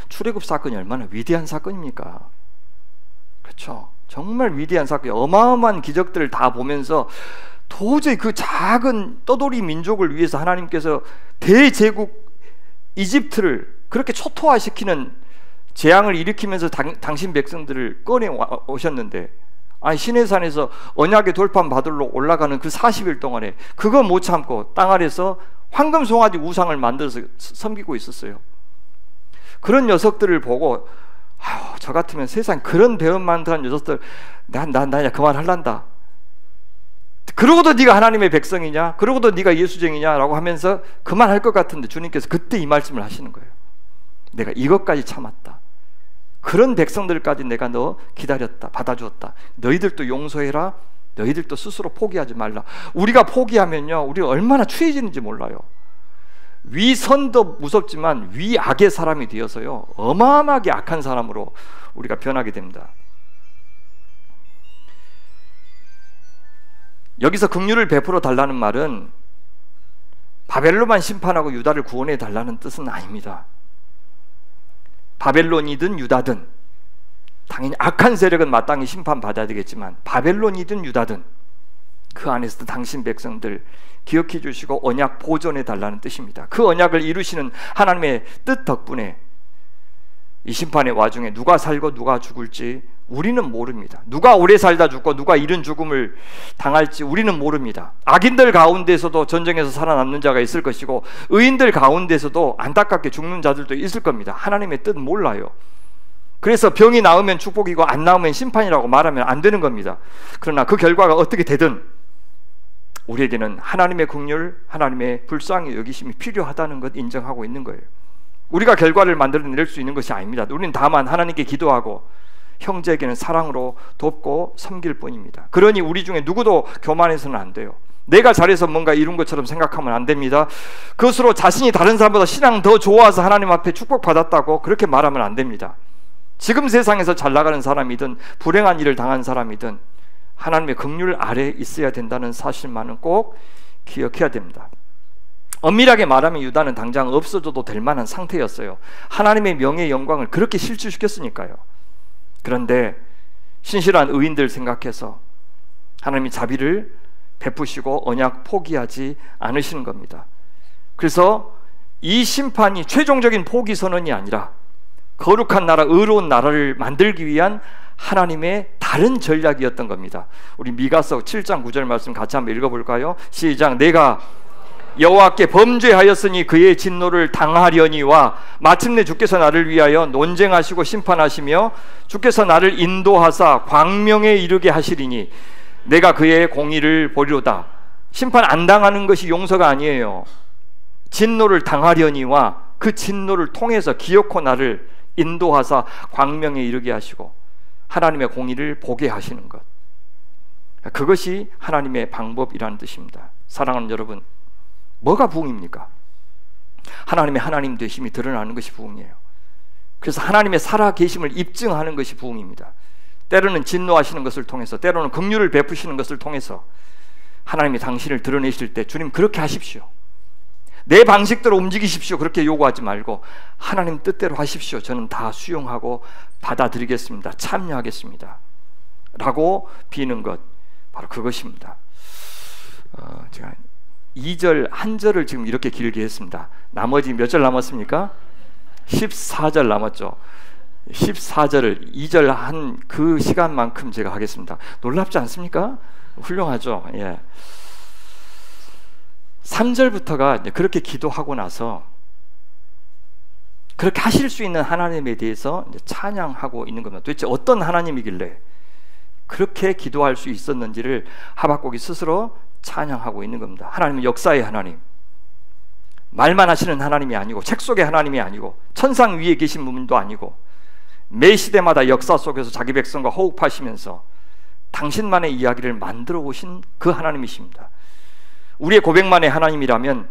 A: 출애굽 사건이 얼마나 위대한 사건입니까? 그렇죠? 정말 위대한 사건이, 어마어마한 기적들을 다 보면서 도저히 그 작은 떠돌이 민족을 위해서 하나님께서 대제국 이집트를 그렇게 초토화시키는 재앙을 일으키면서 당신 백성들을 꺼내 오셨는데, 시내산에서 언약의 돌판 받으러 올라가는 그 40일 동안에 그거 못 참고 땅 아래서 황금 송아지 우상을 만들어서 섬기고 있었어요. 그런 녀석들을 보고 저 같으면 세상 그런 배은만들한 녀석들 난 그만할란다. 그러고도 네가 하나님의 백성이냐? 그러고도 네가 예수쟁이냐? 라고 하면서 그만할 것 같은데 주님께서 그때 이 말씀을 하시는 거예요. 내가 이것까지 참았다. 그런 백성들까지 내가 너 기다렸다. 받아주었다. 너희들도 용서해라. 너희들도 스스로 포기하지 말라. 우리가 포기하면요, 우리가 얼마나 추해지는지 몰라요. 위선도 무섭지만 위악의 사람이 되어서요, 어마어마하게 악한 사람으로 우리가 변하게 됩니다. 여기서 긍휼을 베풀어 달라는 말은 바벨론만 심판하고 유다를 구원해 달라는 뜻은 아닙니다. 바벨론이든 유다든 당연히 악한 세력은 마땅히 심판받아야 되겠지만, 바벨론이든 유다든 그 안에서도 당신 백성들 기억해 주시고 언약 보존해 달라는 뜻입니다. 그 언약을 이루시는 하나님의 뜻 덕분에 이 심판의 와중에 누가 살고 누가 죽을지 우리는 모릅니다. 누가 오래 살다 죽고 누가 이른 죽음을 당할지 우리는 모릅니다. 악인들 가운데서도 전쟁에서 살아남는 자가 있을 것이고, 의인들 가운데서도 안타깝게 죽는 자들도 있을 겁니다. 하나님의 뜻은 몰라요. 그래서 병이 나으면 축복이고 안 나으면 심판이라고 말하면 안 되는 겁니다. 그러나 그 결과가 어떻게 되든 우리에게는 하나님의 긍휼, 하나님의 불쌍히 여기심이 필요하다는 것 인정하고 있는 거예요. 우리가 결과를 만들어낼 수 있는 것이 아닙니다. 우리는 다만 하나님께 기도하고 형제에게는 사랑으로 돕고 섬길 뿐입니다. 그러니 우리 중에 누구도 교만해서는 안 돼요. 내가 잘해서 뭔가 이룬 것처럼 생각하면 안 됩니다. 그것으로 자신이 다른 사람보다 신앙 더 좋아서 하나님 앞에 축복받았다고 그렇게 말하면 안 됩니다. 지금 세상에서 잘 나가는 사람이든 불행한 일을 당한 사람이든 하나님의 긍휼 아래에 있어야 된다는 사실만은 꼭 기억해야 됩니다. 엄밀하게 말하면 유다는 당장 없어져도 될 만한 상태였어요. 하나님의 명예 영광을 그렇게 실추시켰으니까요. 그런데 신실한 의인들 생각해서 하나님이 자비를 베푸시고 언약 포기하지 않으시는 겁니다. 그래서 이 심판이 최종적인 포기 선언이 아니라 거룩한 나라, 의로운 나라를 만들기 위한 하나님의 다른 전략이었던 겁니다. 우리 미가서 7장 9절 말씀 같이 한번 읽어볼까요? 시작. 내가 여호와께 범죄하였으니 그의 진노를 당하려니와 마침내 주께서 나를 위하여 논쟁하시고 심판하시며 주께서 나를 인도하사 광명에 이르게 하시리니 내가 그의 공의를 보리로다. 심판 안 당하는 것이 용서가 아니에요. 진노를 당하려니와 그 진노를 통해서 기어코 나를 인도하사 광명에 이르게 하시고 하나님의 공의를 보게 하시는 것, 그것이 하나님의 방법이라는 뜻입니다. 사랑하는 여러분, 뭐가 부흥입니까? 하나님의 하나님 되심이 드러나는 것이 부흥이에요. 그래서 하나님의 살아계심을 입증하는 것이 부흥입니다. 때로는 진노하시는 것을 통해서, 때로는 긍휼을 베푸시는 것을 통해서 하나님이 당신을 드러내실 때 주님 그렇게 하십시오, 내 방식대로 움직이십시오, 그렇게 요구하지 말고 하나님 뜻대로 하십시오, 저는 다 수용하고 받아들이겠습니다, 참여하겠습니다 라고 비는 것, 바로 그것입니다. 제가 2절 한 절을 지금 이렇게 길게 했습니다. 나머지 몇 절 남았습니까? 14절 남았죠. 14절을 2절 한 그 시간만큼 제가 하겠습니다. 놀랍지 않습니까? 훌륭하죠. 예. 3절부터가 그렇게 기도하고 나서 그렇게 하실 수 있는 하나님에 대해서 찬양하고 있는 겁니다. 도대체 어떤 하나님이길래 그렇게 기도할 수 있었는지를 하박국이 스스로 찬양하고 있는 겁니다. 하나님은 역사의 하나님, 말만 하시는 하나님이 아니고 책 속의 하나님이 아니고 천상 위에 계신 분도 아니고 매 시대마다 역사 속에서 자기 백성과 호흡하시면서 당신만의 이야기를 만들어 오신 그 하나님이십니다. 우리의 고백만의 하나님이라면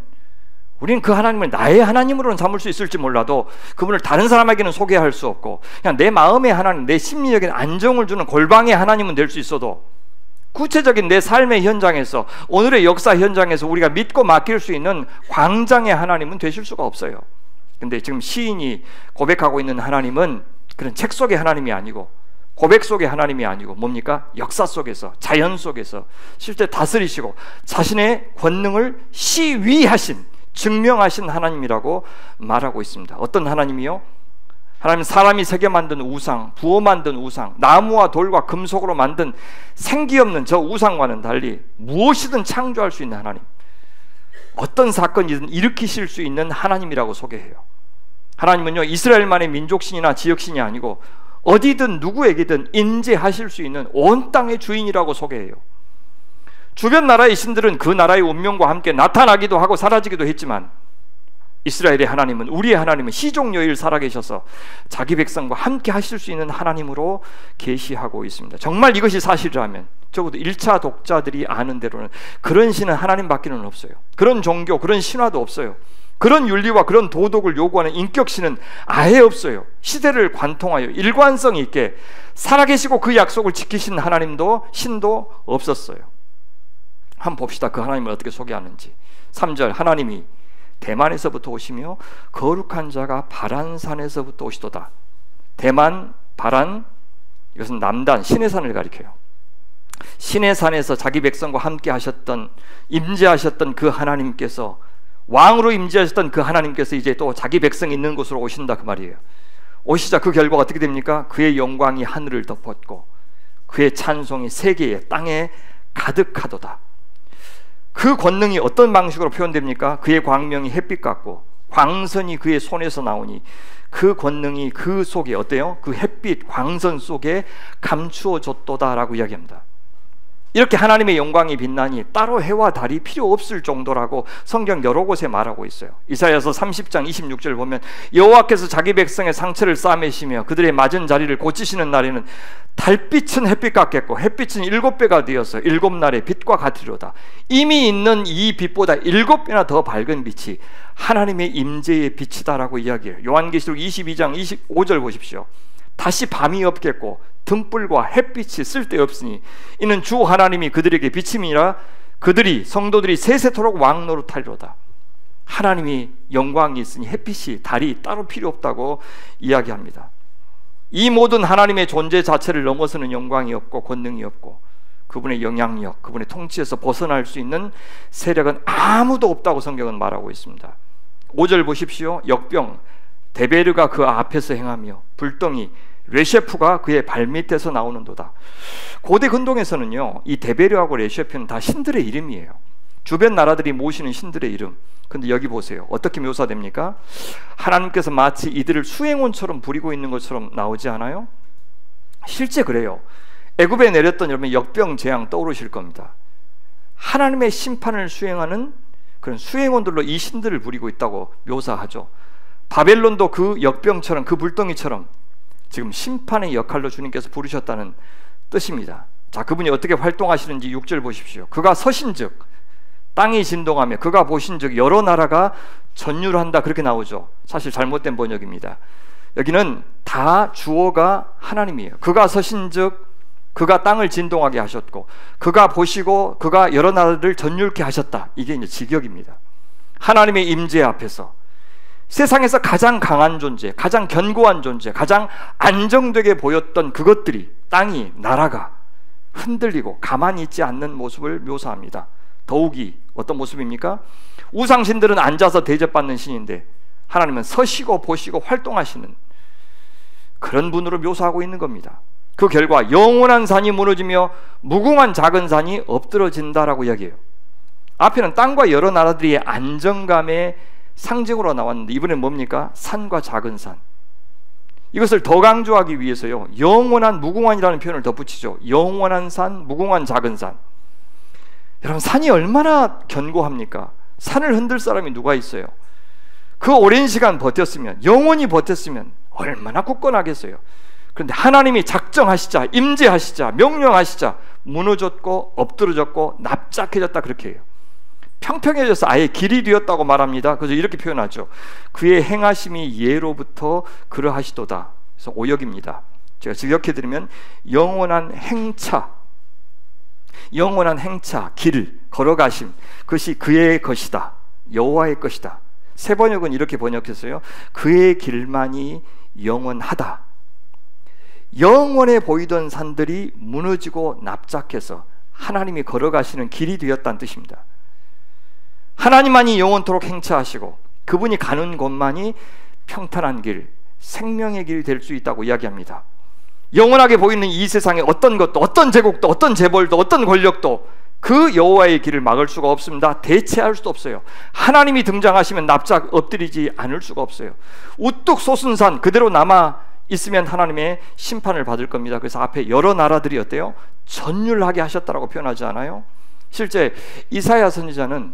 A: 우리는 그 하나님을 나의 하나님으로는 삼을 수 있을지 몰라도 그분을 다른 사람에게는 소개할 수 없고 그냥 내 마음의 하나님, 내 심리적인 안정을 주는 골방의 하나님은 될 수 있어도 구체적인 내 삶의 현장에서, 오늘의 역사 현장에서 우리가 믿고 맡길 수 있는 광장의 하나님은 되실 수가 없어요. 근데 지금 시인이 고백하고 있는 하나님은 그런 책 속의 하나님이 아니고 고백 속의 하나님이 아니고 뭡니까? 역사 속에서, 자연 속에서 실제 다스리시고 자신의 권능을 시위하신, 증명하신 하나님이라고 말하고 있습니다. 어떤 하나님이요? 하나님 사람이 새겨 만든 우상, 부어 만든 우상, 나무와 돌과 금속으로 만든 생기 없는 저 우상과는 달리 무엇이든 창조할 수 있는 하나님, 어떤 사건이든 일으키실 수 있는 하나님이라고 소개해요. 하나님은요, 이스라엘만의 민족신이나 지역신이 아니고 어디든 누구에게든 임재하실 수 있는 온 땅의 주인이라고 소개해요. 주변 나라의 신들은 그 나라의 운명과 함께 나타나기도 하고 사라지기도 했지만 이스라엘의 하나님은, 우리의 하나님은 시종여일 살아계셔서 자기 백성과 함께 하실 수 있는 하나님으로 계시하고 있습니다. 정말 이것이 사실이라면 적어도 1차 독자들이 아는 대로는 그런 신은 하나님밖에는 없어요. 그런 종교, 그런 신화도 없어요. 그런 윤리와 그런 도덕을 요구하는 인격신은 아예 없어요. 시대를 관통하여 일관성 있게 살아계시고 그 약속을 지키신 하나님도, 신도 없었어요. 한번 봅시다. 그 하나님을 어떻게 소개하는지. 3절, 하나님이 대만에서부터 오시며 거룩한 자가 바란산에서부터 오시도다. 대만, 바란, 이것은 남단, 시내산을 가리켜요. 시내산에서 자기 백성과 함께 하셨던, 임재하셨던 그 하나님께서, 왕으로 임재하셨던 그 하나님께서 이제 또 자기 백성이 있는 곳으로 오신다, 그 말이에요. 오시자 그 결과가 어떻게 됩니까? 그의 영광이 하늘을 덮었고 그의 찬송이 세계에, 땅에 가득하도다. 그 권능이 어떤 방식으로 표현됩니까? 그의 광명이 햇빛 같고 광선이 그의 손에서 나오니 그 권능이 그 속에 어때요? 그 햇빛, 광선 속에 감추어졌도다라고 이야기합니다. 이렇게 하나님의 영광이 빛나니 따로 해와 달이 필요 없을 정도라고 성경 여러 곳에 말하고 있어요. 이사야서 30장 26절 보면 여호와께서 자기 백성의 상처를 싸매시며 그들의 맞은 자리를 고치시는 날에는 달빛은 햇빛 같겠고 햇빛은 7배가 되어서 7날의 빛과 같으리로다. 이미 있는 이 빛보다 7배나 더 밝은 빛이 하나님의 임재의 빛이다라고 이야기해요. 요한계시록 22장 25절 보십시오. 다시 밤이 없겠고 등불과 햇빛이 쓸데없으니 이는 주 하나님이 그들에게 비침이라 그들이 성도들이 세세토록 왕노릇하리로다. 하나님이 영광이 있으니 햇빛이 달이 따로 필요 없다고 이야기합니다. 이 모든 하나님의 존재 자체를 넘어서는 영광이 없고 권능이 없고 그분의 영향력, 그분의 통치에서 벗어날 수 있는 세력은 아무도 없다고 성경은 말하고 있습니다. 5절 보십시오. 역병 데베르가 그 앞에서 행하며 불덩이 레셰프가 그의 발밑에서 나오는도다. 고대 근동에서는요, 이 데베르하고 레셰프는 다 신들의 이름이에요. 주변 나라들이 모시는 신들의 이름. 근데 여기 보세요. 어떻게 묘사됩니까? 하나님께서 마치 이들을 수행원처럼 부리고 있는 것처럼 나오지 않아요? 실제 그래요. 애굽에 내렸던 여러분 역병 재앙 떠오르실 겁니다. 하나님의 심판을 수행하는 그런 수행원들로 이 신들을 부리고 있다고 묘사하죠. 바벨론도 그 역병처럼 그 불덩이처럼 지금 심판의 역할로 주님께서 부르셨다는 뜻입니다. 자, 그분이 어떻게 활동하시는지 6절 보십시오. 그가 서신즉 땅이 진동하며 그가 보신즉 여러 나라가 전율한다 그렇게 나오죠. 사실 잘못된 번역입니다. 여기는 다 주어가 하나님이에요. 그가 서신즉 그가 땅을 진동하게 하셨고 그가 보시고 그가 여러 나라를 전율케 하셨다. 이게 이제 직역입니다. 하나님의 임재 앞에서 세상에서 가장 강한 존재, 가장 견고한 존재, 가장 안정되게 보였던 그것들이 땅이, 나라가 흔들리고 가만히 있지 않는 모습을 묘사합니다. 더욱이 어떤 모습입니까? 우상신들은 앉아서 대접받는 신인데 하나님은 서시고 보시고 활동하시는 그런 분으로 묘사하고 있는 겁니다. 그 결과 영원한 산이 무너지며 무궁한 작은 산이 엎드러진다라고 이야기해요. 앞에는 땅과 여러 나라들의 안정감의 상징으로 나왔는데 이번엔 뭡니까? 산과 작은 산. 이것을 더 강조하기 위해서요, 영원한 무궁한이라는 표현을 덧붙이죠. 영원한 산, 무궁한 작은 산. 여러분, 산이 얼마나 견고합니까? 산을 흔들 사람이 누가 있어요? 그 오랜 시간 버텼으면, 영원히 버텼으면 얼마나 굳건하겠어요. 그런데 하나님이 작정하시자, 임재하시자, 명령하시자 무너졌고 엎드러졌고 납작해졌다 그렇게 해요. 평평해져서 아예 길이 되었다고 말합니다. 그래서 이렇게 표현하죠. 그의 행하심이 예로부터 그러하시도다. 그래서 오역입니다. 제가 직역해드리면 영원한 행차, 영원한 행차, 길, 걸어가심, 그것이 그의 것이다. 여호와의 것이다. 세 번역은 이렇게 번역했어요. 그의 길만이 영원하다. 영원해 보이던 산들이 무너지고 납작해서 하나님이 걸어가시는 길이 되었다는 뜻입니다. 하나님만이 영원토록 행차하시고 그분이 가는 곳만이 평탄한 길, 생명의 길이 될 수 있다고 이야기합니다. 영원하게 보이는 이 세상에 어떤 것도, 어떤 제국도, 어떤 재벌도, 어떤 권력도 그 여호와의 길을 막을 수가 없습니다. 대체할 수도 없어요. 하나님이 등장하시면 납작 엎드리지 않을 수가 없어요. 우뚝 솟은 산 그대로 남아 있으면 하나님의 심판을 받을 겁니다. 그래서 앞에 여러 나라들이 어때요? 전율하게 하셨다라고 표현하지 않아요? 실제 이사야 선지자는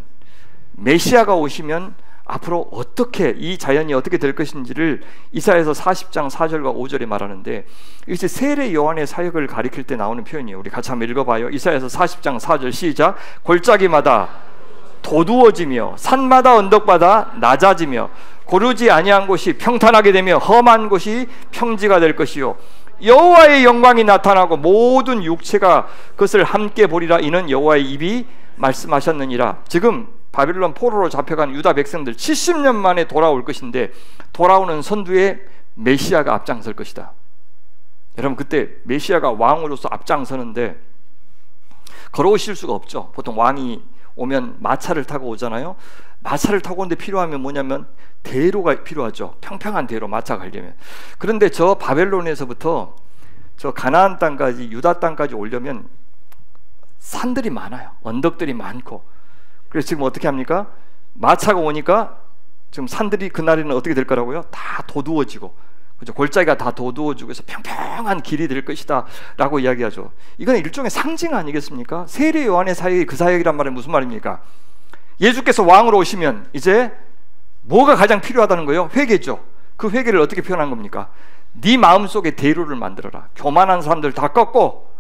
A: 메시아가 오시면 앞으로 어떻게 이 자연이 어떻게 될 것인지를 이사야서 40장 4절과 5절에 말하는데 이것이 세례 요한의 사역을 가리킬 때 나오는 표현이에요. 우리 같이 한번 읽어봐요. 이사야서 40장 4절 시작. 골짜기마다 도두어지며 산마다 언덕마다 낮아지며 고르지 아니한 곳이 평탄하게 되며 험한 곳이 평지가 될 것이요 여호와의 영광이 나타나고 모든 육체가 그것을 함께 보리라. 이는 여호와의 입이 말씀하셨느니라. 지금 바빌론 포로로 잡혀간 유다 백성들 70년 만에 돌아올 것인데 돌아오는 선두에 메시아가 앞장설 것이다. 여러분, 그때 메시아가 왕으로서 앞장서는데 걸어오실 수가 없죠. 보통 왕이 오면 마차를 타고 오잖아요. 마차를 타고 오는데 필요하면 뭐냐면 대로가 필요하죠. 평평한 대로 마차 가려면. 그런데 저 바벨론에서부터 저 가나안 땅까지, 유다 땅까지 오려면 산들이 많아요. 언덕들이 많고. 그래서 지금 어떻게 합니까? 마차가 오니까 지금 산들이 그날에는 어떻게 될 거라고요? 다 도두어지고 그죠? 골짜기가 다 도두어주고 해서 평평한 길이 될 것이다 라고 이야기하죠. 이건 일종의 상징 아니겠습니까? 세례 요한의 사역이 그 사역이란 말은 무슨 말입니까? 예수께서 왕으로 오시면 이제 뭐가 가장 필요하다는 거예요? 회개죠. 그 회개를 어떻게 표현한 겁니까? 네 마음속에 대로를 만들어라. 교만한 사람들 다 꺾고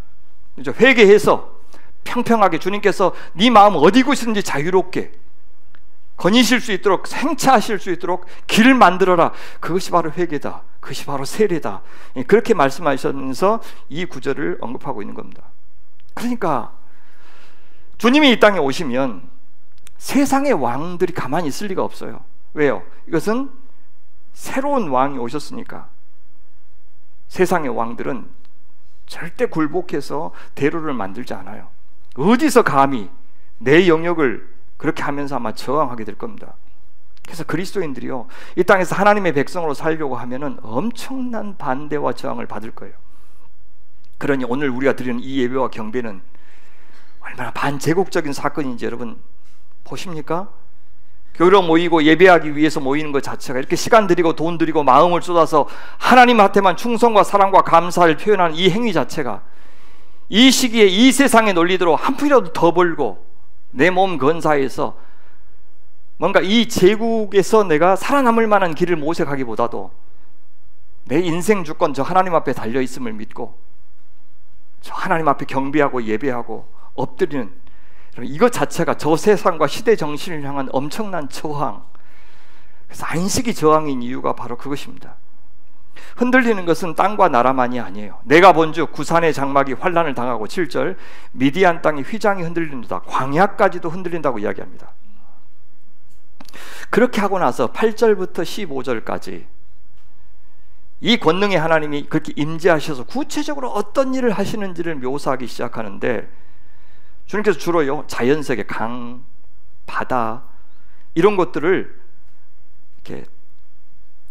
A: 그죠? 회개해서 평평하게 주님께서 네 마음 어디 곳이든지 자유롭게 거니실 수 있도록, 생차하실 수 있도록 길을 만들어라. 그것이 바로 회개다. 그것이 바로 세례다. 그렇게 말씀하시면서 이 구절을 언급하고 있는 겁니다. 그러니까 주님이 이 땅에 오시면 세상의 왕들이 가만히 있을 리가 없어요. 왜요? 이것은 새로운 왕이 오셨으니까. 세상의 왕들은 절대 굴복해서 대로를 만들지 않아요. 어디서 감히 내 영역을 그렇게 하면서 아마 저항하게 될 겁니다. 그래서 그리스도인들이요, 이 땅에서 하나님의 백성으로 살려고 하면은 엄청난 반대와 저항을 받을 거예요. 그러니 오늘 우리가 드리는 이 예배와 경배는 얼마나 반제국적인 사건인지 여러분 보십니까? 교회로 모이고 예배하기 위해서 모이는 것 자체가 이렇게 시간 들이고 돈 들이고 마음을 쏟아서 하나님한테만 충성과 사랑과 감사를 표현하는 이 행위 자체가 이 시기에 이 세상의 논리대로 한 푼이라도 더 벌고 내 몸 건사해서 뭔가 이 제국에서 내가 살아남을 만한 길을 모색하기보다도 내 인생 주권 저 하나님 앞에 달려있음을 믿고 저 하나님 앞에 경배하고 예배하고 엎드리는 이것 자체가 저 세상과 시대 정신을 향한 엄청난 저항. 그래서 안식이 저항인 이유가 바로 그것입니다. 흔들리는 것은 땅과 나라만이 아니에요. 내가 본즉 구산의 장막이 환란을 당하고 7절 미디안 땅의 휘장이 흔들린다. 광야까지도 흔들린다고 이야기합니다. 그렇게 하고 나서 8절부터 15절까지 이 권능의 하나님이 그렇게 임재하셔서 구체적으로 어떤 일을 하시는지를 묘사하기 시작하는데 주님께서 주로요 자연세계, 강, 바다 이런 것들을 이렇게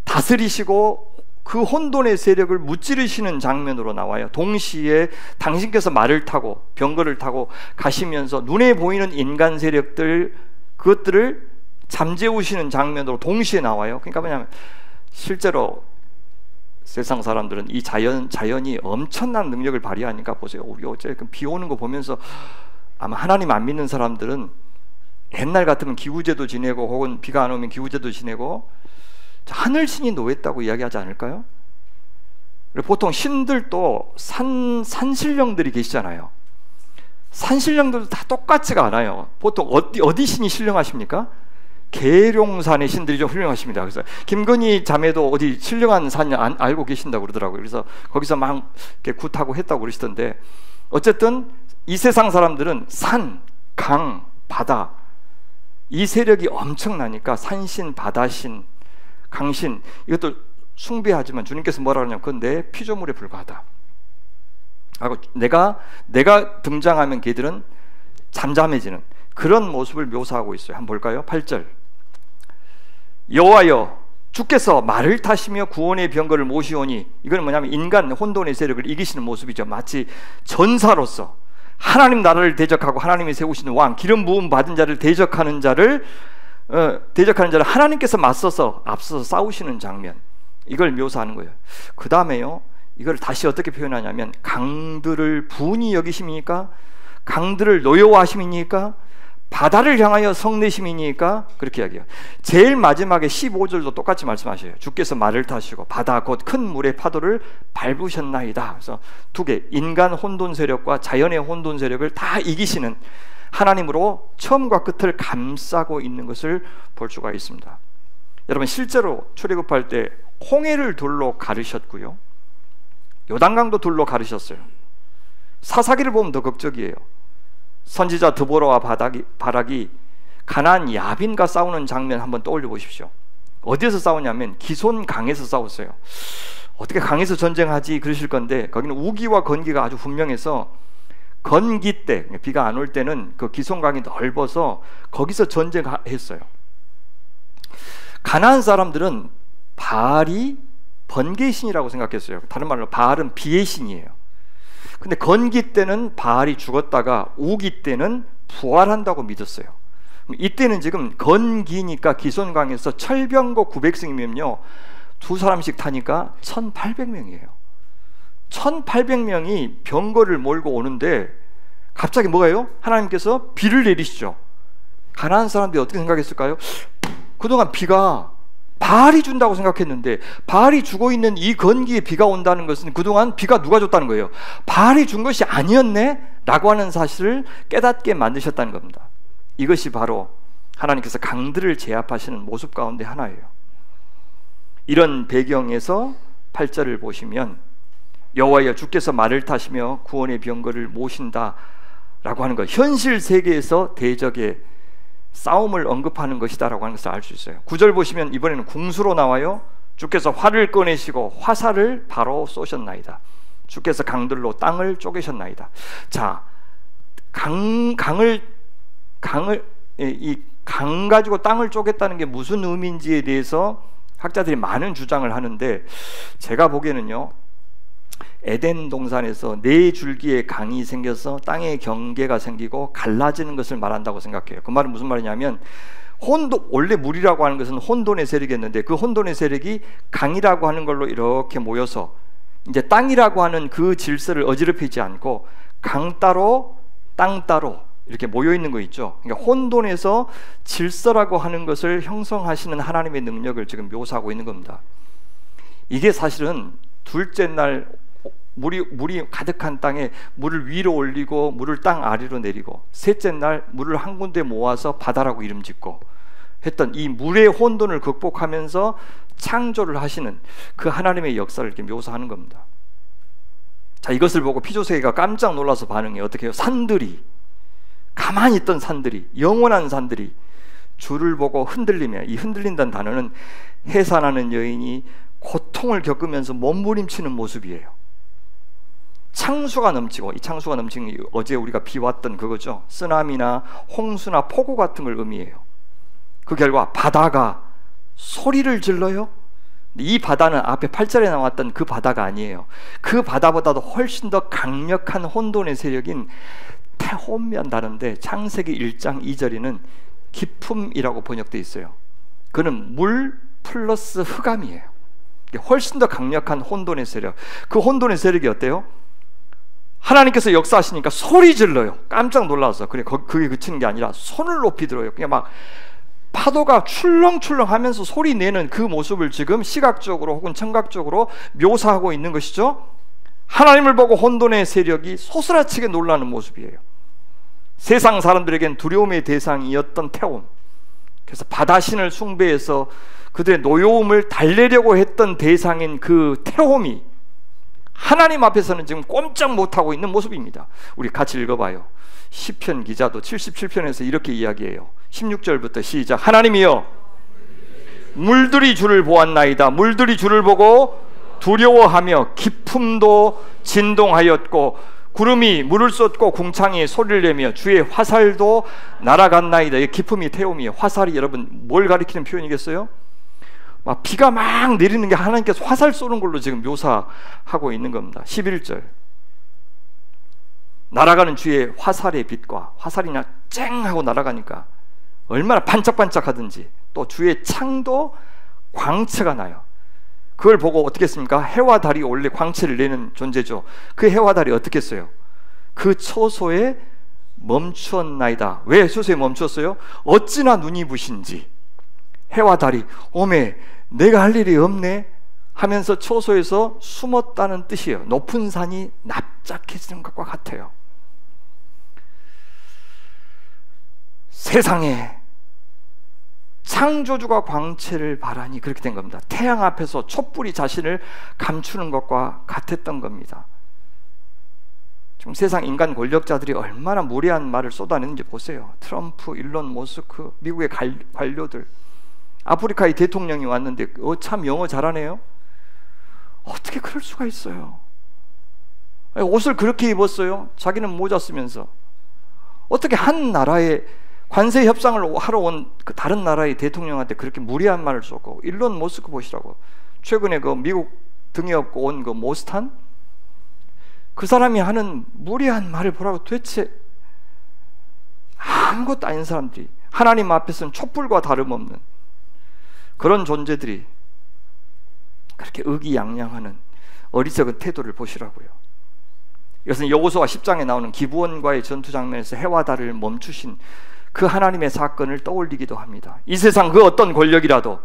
A: 다스리시고 그 혼돈의 세력을 무찌르시는 장면으로 나와요. 동시에 당신께서 말을 타고 병거를 타고 가시면서 눈에 보이는 인간 세력들 그것들을 잠재우시는 장면으로 동시에 나와요. 그러니까 뭐냐면 실제로 세상 사람들은 이 자연이 엄청난 능력을 발휘하니까 보세요. 우리 어제 비 오는 거 보면서 아마 하나님 안 믿는 사람들은 옛날 같으면 기후제도 지내고 혹은 비가 안 오면 기후제도 지내고 하늘신이 노했다고 이야기하지 않을까요? 보통 신들도 산신령들이 계시잖아요. 산신령들도 다 똑같지가 않아요. 보통 어디 신이 신령하십니까? 계룡산의 신들이 좀 훌륭하십니다. 그래서 김건희 자매도 어디 신령한 산 알고 계신다고 그러더라고요. 그래서 거기서 막 이렇게 굿하고 했다고 그러시던데 어쨌든 이 세상 사람들은 산, 강, 바다 이 세력이 엄청나니까 산신, 바다신, 강신 이것도 숭배하지만 주님께서 뭐라 그러냐면 그건 내 피조물에 불과하다. 하고 내가 등장하면 걔들은 잠잠해지는 그런 모습을 묘사하고 있어요. 한번 볼까요? 8절 여호와여 주께서 말을 타시며 구원의 병거를 모시오니 이건 뭐냐면 인간 혼돈의 세력을 이기시는 모습이죠. 마치 전사로서 하나님 나라를 대적하고 하나님이 세우시는 왕 기름 부음 받은 자를 대적하는 자를 하나님께서 맞서서 앞서서 싸우시는 장면 이걸 묘사하는 거예요. 그 다음에요 이걸 다시 어떻게 표현하냐면 강들을 분이 여기심이니까 강들을 노여워하심이니까 바다를 향하여 성내심이니까 그렇게 이야기해요. 제일 마지막에 15절도 똑같이 말씀하셔요. 주께서 말을 타시고 바다 곧 큰 물의 파도를 밟으셨나이다. 그래서 두 개 인간 혼돈 세력과 자연의 혼돈 세력을 다 이기시는 하나님으로 처음과 끝을 감싸고 있는 것을 볼 수가 있습니다. 여러분 실제로 출애굽할 때 홍해를 둘로 가르셨고요 요단강도 둘로 가르셨어요. 사사기를 보면 더 극적이에요. 선지자 드보라와 바락이 가나안 야빈과 싸우는 장면 한번 떠올려 보십시오. 어디에서 싸우냐면 기손강에서 싸웠어요. 어떻게 강에서 전쟁하지 그러실 건데 거기는 우기와 건기가 아주 분명해서 건기 때 비가 안 올 때는 그 기손강이 넓어서 거기서 전쟁했어요. 가나안 사람들은 바알이 번개의 신이라고 생각했어요. 다른 말로 바알은 비의 신이에요. 근데 건기 때는 바알이 죽었다가 우기 때는 부활한다고 믿었어요. 이때는 지금 건기니까 기손강에서 철병거 900승이면요 두 사람씩 타니까 1800명이에요. 1800명이 병거를 몰고 오는데 갑자기 뭐가요? 하나님께서 비를 내리시죠. 가나안 사람들이 어떻게 생각했을까요? 그동안 비가 바알이 준다고 생각했는데 바알이 주고 있는 이 건기에 비가 온다는 것은 그동안 비가 누가 줬다는 거예요? 바알이 준 것이 아니었네? 라고 하는 사실을 깨닫게 만드셨다는 겁니다. 이것이 바로 하나님께서 강들을 제압하시는 모습 가운데 하나예요. 이런 배경에서 8절을 보시면 여호와여 주께서 말을 타시며 구원의 병거를 모신다 라고 하는 것, 현실 세계에서 대적의 싸움을 언급하는 것이다 라고 하는 것을 알 수 있어요. 9절 보시면 이번에는 궁수로 나와요. 주께서 활을 꺼내시고 화살을 바로 쏘셨나이다. 주께서 강들로 땅을 쪼개셨나이다. 자, 이 강 가지고 땅을 쪼갰다는 게 무슨 의미인지에 대해서 학자들이 많은 주장을 하는데, 제가 보기에는요, 에덴 동산에서 네 줄기의 강이 생겨서 땅의 경계가 생기고 갈라지는 것을 말한다고 생각해요. 그 말은 무슨 말이냐면, 원래 물이라고 하는 것은 혼돈의 세력이었는데 그 혼돈의 세력이 강이라고 하는 걸로 이렇게 모여서 이제 땅이라고 하는 그 질서를 어지럽히지 않고 강 따로 땅 따로 이렇게 모여 있는 거 있죠. 그러니까 혼돈에서 질서라고 하는 것을 형성하시는 하나님의 능력을 지금 묘사하고 있는 겁니다. 이게 사실은 둘째 날 물이 가득한 땅에 물을 위로 올리고 물을 땅 아래로 내리고, 셋째 날 물을 한 군데 모아서 바다라고 이름 짓고 했던 이 물의 혼돈을 극복하면서 창조를 하시는 그 하나님의 역사를 이렇게 묘사하는 겁니다. 자, 이것을 보고 피조세계가 깜짝 놀라서 반응해요. 어떻게 해요? 산들이, 가만히 있던 산들이, 영원한 산들이 주를 보고 흔들리며, 이 흔들린다는 단어는 해산하는 여인이 고통을 겪으면서 몸부림치는 모습이에요. 창수가 넘치고, 이 창수가 넘치는 게 어제 우리가 비왔던 그거죠. 쓰나미나 홍수나 폭우 같은 걸 의미해요. 그 결과 바다가 소리를 질러요. 이 바다는 앞에 8절에 나왔던 그 바다가 아니에요. 그 바다보다도 훨씬 더 강력한 혼돈의 세력인 태홈이란다는데 창세기 1장 2절에는 기품이라고 번역되어 있어요. 그는 물 플러스 흑암이에요. 훨씬 더 강력한 혼돈의 세력. 그 혼돈의 세력이 어때요? 하나님께서 역사하시니까 소리 질러요. 깜짝 놀라서. 그게 그치는 게 아니라 손을 높이 들어요. 그냥 막 파도가 출렁출렁 하면서 소리 내는 그 모습을 지금 시각적으로 혹은 청각적으로 묘사하고 있는 것이죠. 하나님을 보고 혼돈의 세력이 소스라치게 놀라는 모습이에요. 세상 사람들에겐 두려움의 대상이었던 태움, 그래서 바다신을 숭배해서 그들의 노여움을 달래려고 했던 대상인 그 태움이 하나님 앞에서는 지금 꼼짝 못하고 있는 모습입니다. 우리 같이 읽어봐요. 시편 기자도 77편에서 이렇게 이야기해요. 16절부터 시작. 하나님이여, 물들이 주를 보았나이다. 물들이 주를 보고 두려워하며 기품도 진동하였고 구름이 물을 쏟고 궁창이 소리를 내며 주의 화살도 날아갔나이다. 이 기품이 태움이에요. 화살이 여러분 뭘 가리키는 표현이겠어요? 막 비가 막 내리는 게 하나님께서 화살 쏘는 걸로 지금 묘사하고 있는 겁니다. 11절. 날아가는 주의 화살의 빛과, 화살이 그냥 쨍 하고 날아가니까 얼마나 반짝반짝 하든지, 또 주의 창도 광채가 나요. 그걸 보고 어떻게 했습니까? 해와 달이 원래 광채를 내는 존재죠. 그 해와 달이 어떻게 했어요? 그 처소에 멈추었나이다. 왜 처소에 멈추었어요? 어찌나 눈이 부신지. 해와 달이 오메 내가 할 일이 없네 하면서 처소에서 숨었다는 뜻이에요. 높은 산이 납작해지는 것과 같아요. 세상에 창조주가 광채를 바라니 그렇게 된 겁니다. 태양 앞에서 촛불이 자신을 감추는 것과 같았던 겁니다. 지금 세상 인간 권력자들이 얼마나 무례한 말을 쏟아내는지 보세요. 트럼프, 일론 머스크, 미국의 관료들, 아프리카의 대통령이 왔는데 참 영어 잘하네요. 어떻게 그럴 수가 있어요? 옷을 그렇게 입었어요. 자기는 모자 쓰면서. 어떻게 한 나라의 관세 협상을 하러 온 그 다른 나라의 대통령한테 그렇게 무례한 말을 쏟고. 일론 머스크 보시라고. 최근에 그 미국 등에 업고 온 그 모스탄, 그 사람이 하는 무례한 말을 보라고. 도대체 아무것도 아닌 사람들이 하나님 앞에서는 촛불과 다름없는 그런 존재들이 그렇게 의기양양하는 어리석은 태도를 보시라고요. 이것은 여호수아 10장에 나오는 기브온과의 전투 장면에서 해와 달을 멈추신 그 하나님의 사건을 떠올리기도 합니다. 이 세상 그 어떤 권력이라도,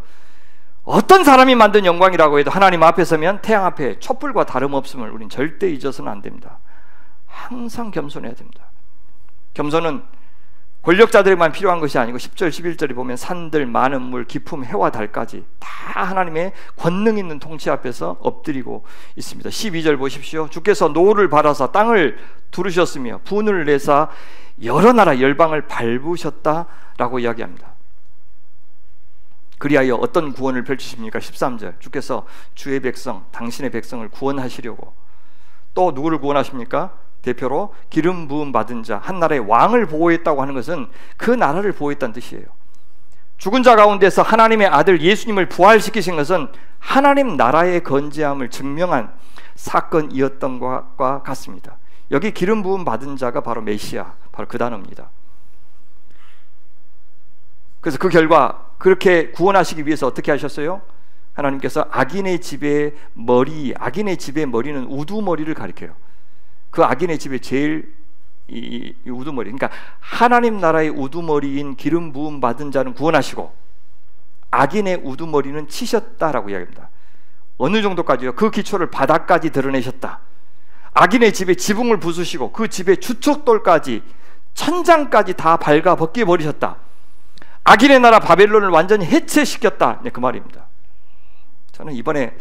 A: 어떤 사람이 만든 영광이라고 해도 하나님 앞에 서면 태양 앞에 촛불과 다름없음을 우린 절대 잊어서는 안 됩니다. 항상 겸손해야 됩니다. 겸손은 권력자들에만 필요한 것이 아니고 10절 11절에 보면 산들, 많은 물, 깊음, 해와 달까지 다 하나님의 권능 있는 통치 앞에서 엎드리고 있습니다. 12절 보십시오. 주께서 노를 바라사 땅을 두르셨으며 분을 내사 여러 나라 열방을 밟으셨다라고 이야기합니다. 그리하여 어떤 구원을 펼치십니까? 13절 주께서 주의 백성, 당신의 백성을 구원하시려고 또 누구를 구원하십니까? 대표로 기름 부음 받은 자, 한 나라의 왕을 보호했다고 하는 것은 그 나라를 보호했다는 뜻이에요. 죽은 자 가운데서 하나님의 아들 예수님을 부활시키신 것은 하나님 나라의 건재함을 증명한 사건이었던 것과 같습니다. 여기 기름 부음 받은 자가 바로 메시아, 바로 그 단어입니다. 그래서 그 결과 그렇게 구원하시기 위해서 어떻게 하셨어요? 하나님께서 악인의 집의 머리, 악인의 집의 머리는 우두머리를 가리켜요. 그 악인의 집에 제일 이 우두머리, 그러니까 하나님 나라의 우두머리인 기름 부음 받은 자는 구원하시고 악인의 우두머리는 치셨다라고 이야기합니다. 어느 정도까지요? 그 기초를 바닥까지 드러내셨다. 악인의 집에 지붕을 부수시고 그 집의 주춧돌까지, 천장까지 다 발가 벗겨 버리셨다. 악인의 나라 바벨론을 완전히 해체시켰다. 그 말입니다. 저는 이번에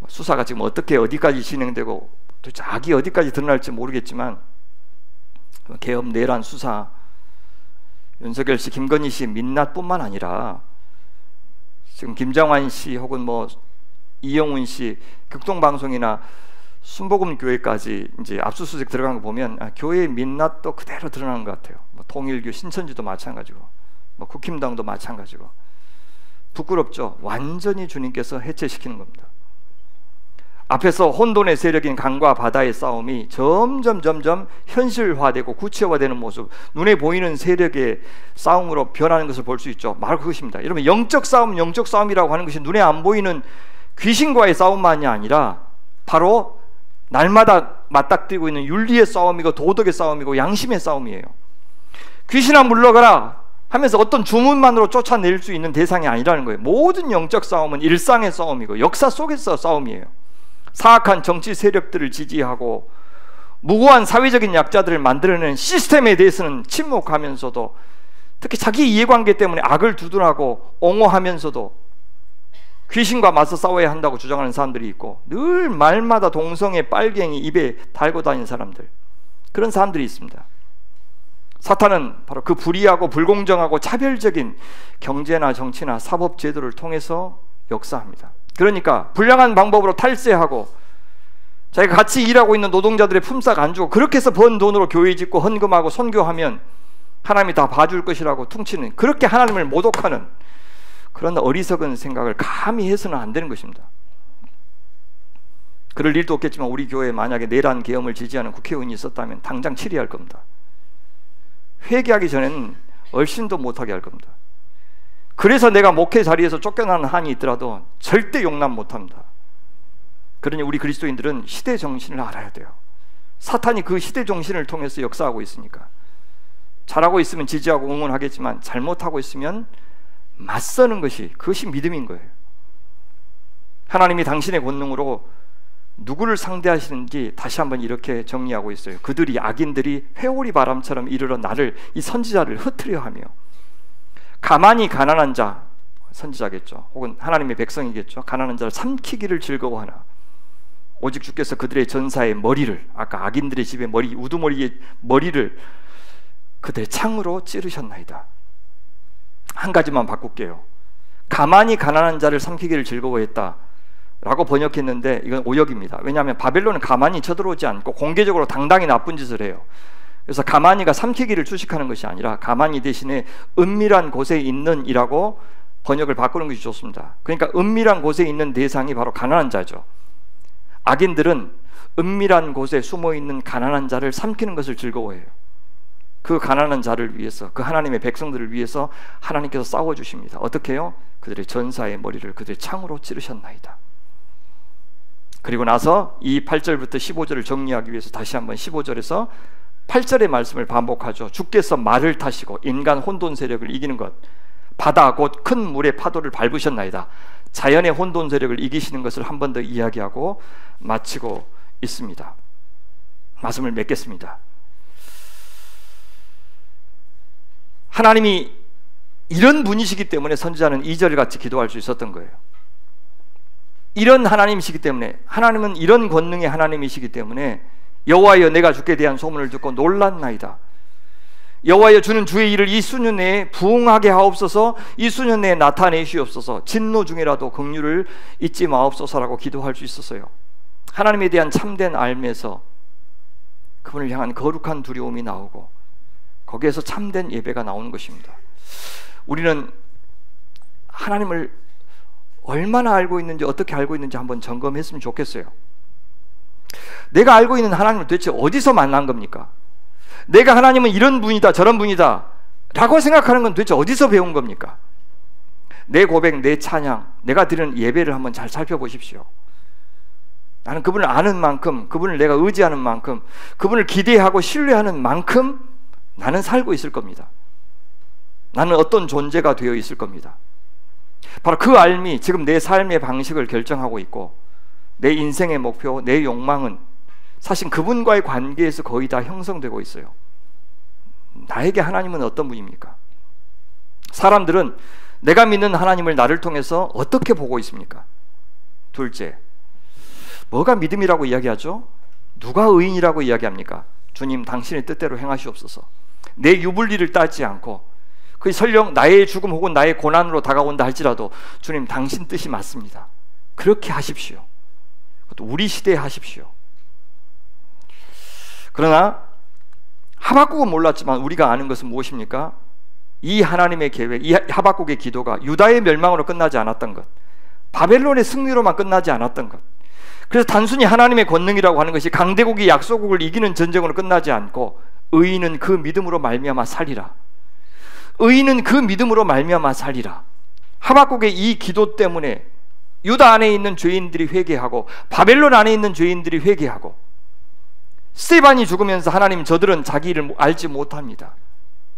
A: 수사가 지금 어떻게 어디까지 진행되고 도대체 악이 어디까지 드러날지 모르겠지만 계엄 내란 수사, 윤석열 씨, 김건희 씨 민낯뿐만 아니라 지금 김정환 씨 혹은 뭐 이영훈 씨 극동방송이나 순복음 교회까지 이제 압수수색 들어간 거 보면 교회의 민낯도 그대로 드러나는 것 같아요. 뭐 통일교, 신천지도 마찬가지고, 뭐 국힘당도 마찬가지고. 부끄럽죠. 완전히 주님께서 해체시키는 겁니다. 앞에서 혼돈의 세력인 강과 바다의 싸움이 점점 현실화되고 구체화되는 모습, 눈에 보이는 세력의 싸움으로 변하는 것을 볼 수 있죠. 바로 그것입니다. 여러분, 영적 싸움이라고 하는 것이 눈에 안 보이는 귀신과의 싸움만이 아니라 바로 날마다 맞닥뜨리고 있는 윤리의 싸움이고 도덕의 싸움이고 양심의 싸움이에요. 귀신아 물러가라 하면서 어떤 주문만으로 쫓아낼 수 있는 대상이 아니라는 거예요. 모든 영적 싸움은 일상의 싸움이고 역사 속에서 싸움이에요. 사악한 정치 세력들을 지지하고 무고한 사회적인 약자들을 만들어내는 시스템에 대해서는 침묵하면서도, 특히 자기 이해관계 때문에 악을 두둔하고 옹호하면서도 귀신과 맞서 싸워야 한다고 주장하는 사람들이 있고, 늘 말마다 동성애 빨갱이 입에 달고 다니는 사람들, 그런 사람들이 있습니다. 사탄은 바로 그 불의하고 불공정하고 차별적인 경제나 정치나 사법 제도를 통해서 역사합니다. 그러니까 불량한 방법으로 탈세하고 자기가 같이 일하고 있는 노동자들의 품삯 안 주고 그렇게 해서 번 돈으로 교회 짓고 헌금하고 선교하면 하나님이 다 봐줄 것이라고 퉁치는, 그렇게 하나님을 모독하는 그런 어리석은 생각을 감히 해서는 안 되는 것입니다. 그럴 일도 없겠지만 우리 교회에 만약에 내란 계엄을 지지하는 국회의원이 있었다면 당장 처리할 겁니다. 회개하기 전에는 얼씬도 못하게 할 겁니다. 그래서 내가 목회 자리에서 쫓겨나는 한이 있더라도 절대 용납 못합니다. 그러니 우리 그리스도인들은 시대 정신을 알아야 돼요. 사탄이 그 시대 정신을 통해서 역사하고 있으니까. 잘하고 있으면 지지하고 응원하겠지만 잘못하고 있으면 맞서는 것이, 그것이 믿음인 거예요. 하나님이 당신의 권능으로 누구를 상대하시는지 다시 한번 이렇게 정리하고 있어요. 그들이, 악인들이 회오리 바람처럼 이르러 나를, 이 선지자를 흩으려 하며, 가만히 가난한 자, 선지자겠죠, 혹은 하나님의 백성이겠죠, 가난한 자를 삼키기를 즐거워하나 오직 주께서 그들의 전사의 머리를, 아까 악인들의 집의 머리, 우두머리의 머리를 그들의 창으로 찌르셨나이다. 한 가지만 바꿀게요. 가만히 가난한 자를 삼키기를 즐거워했다 라고 번역했는데 이건 오역입니다. 왜냐하면 바벨론은 가만히 쳐들어오지 않고 공개적으로 당당히 나쁜 짓을 해요. 그래서 가만히가 삼키기를 주식하는 것이 아니라 가만히 대신에 은밀한 곳에 있는 이라고 번역을 바꾸는 것이 좋습니다. 그러니까 은밀한 곳에 있는 대상이 바로 가난한 자죠. 악인들은 은밀한 곳에 숨어있는 가난한 자를 삼키는 것을 즐거워해요. 그 가난한 자를 위해서, 그 하나님의 백성들을 위해서 하나님께서 싸워주십니다. 어떻게 해요? 그들의 전사의 머리를 그들의 창으로 찌르셨나이다. 그리고 나서 이 8절부터 15절을 정리하기 위해서 다시 한번 15절에서 8절의 말씀을 반복하죠. 주께서 말을 타시고 인간 혼돈 세력을 이기는 것, 바다 곧 큰 물의 파도를 밟으셨나이다. 자연의 혼돈 세력을 이기시는 것을 한 번 더 이야기하고 마치고 있습니다. 말씀을 맺겠습니다. 하나님이 이런 분이시기 때문에 선지자는 2절 같이 기도할 수 있었던 거예요. 이런 하나님이시기 때문에, 하나님은 이런 권능의 하나님이시기 때문에 여호와여 내가 주께 대한 소문을 듣고 놀랐나이다. 여호와여 주는 주의 일을 이 수년 내에 부응하게 하옵소서. 이 수년 내에 나타내시옵소서. 진노 중이라도 긍휼을 잊지 마옵소서라고 기도할 수 있었어요. 하나님에 대한 참된 알매에서 그분을 향한 거룩한 두려움이 나오고 거기에서 참된 예배가 나오는 것입니다. 우리는 하나님을 얼마나 알고 있는지, 어떻게 알고 있는지 한번 점검했으면 좋겠어요. 내가 알고 있는 하나님을 도대체 어디서 만난 겁니까? 내가 하나님은 이런 분이다 저런 분이다 라고 생각하는 건 도대체 어디서 배운 겁니까? 내 고백, 내 찬양, 내가 드리는 예배를 한번 잘 살펴보십시오. 나는 그분을 아는 만큼, 그분을 내가 의지하는 만큼, 그분을 기대하고 신뢰하는 만큼 나는 살고 있을 겁니다. 나는 어떤 존재가 되어 있을 겁니다. 바로 그 알미, 지금 내 삶의 방식을 결정하고 있고 내 인생의 목표, 내 욕망은 사실 그분과의 관계에서 거의 다 형성되고 있어요. 나에게 하나님은 어떤 분입니까? 사람들은 내가 믿는 하나님을 나를 통해서 어떻게 보고 있습니까? 둘째, 뭐가 믿음이라고 이야기하죠? 누가 의인이라고 이야기합니까? 주님 당신의 뜻대로 행하시옵소서. 내 유불리를 따지지 않고 그 설령 나의 죽음 혹은 나의 고난으로 다가온다 할지라도 주님 당신 뜻이 맞습니다. 그렇게 하십시오. 그것도 우리 시대에 하십시오. 그러나 하박국은 몰랐지만 우리가 아는 것은 무엇입니까? 이 하나님의 계획, 이 하박국의 기도가 유다의 멸망으로 끝나지 않았던 것, 바벨론의 승리로만 끝나지 않았던 것, 그래서 단순히 하나님의 권능이라고 하는 것이 강대국이 약소국을 이기는 전쟁으로 끝나지 않고 의인은 그 믿음으로 말미암아 살리라. 의인은 그 믿음으로 말미암아 살리라. 하박국의 이 기도 때문에 유다 안에 있는 죄인들이 회개하고 바벨론 안에 있는 죄인들이 회개하고 스데반이 죽으면서 하나님 저들은 자기 일을 알지 못합니다.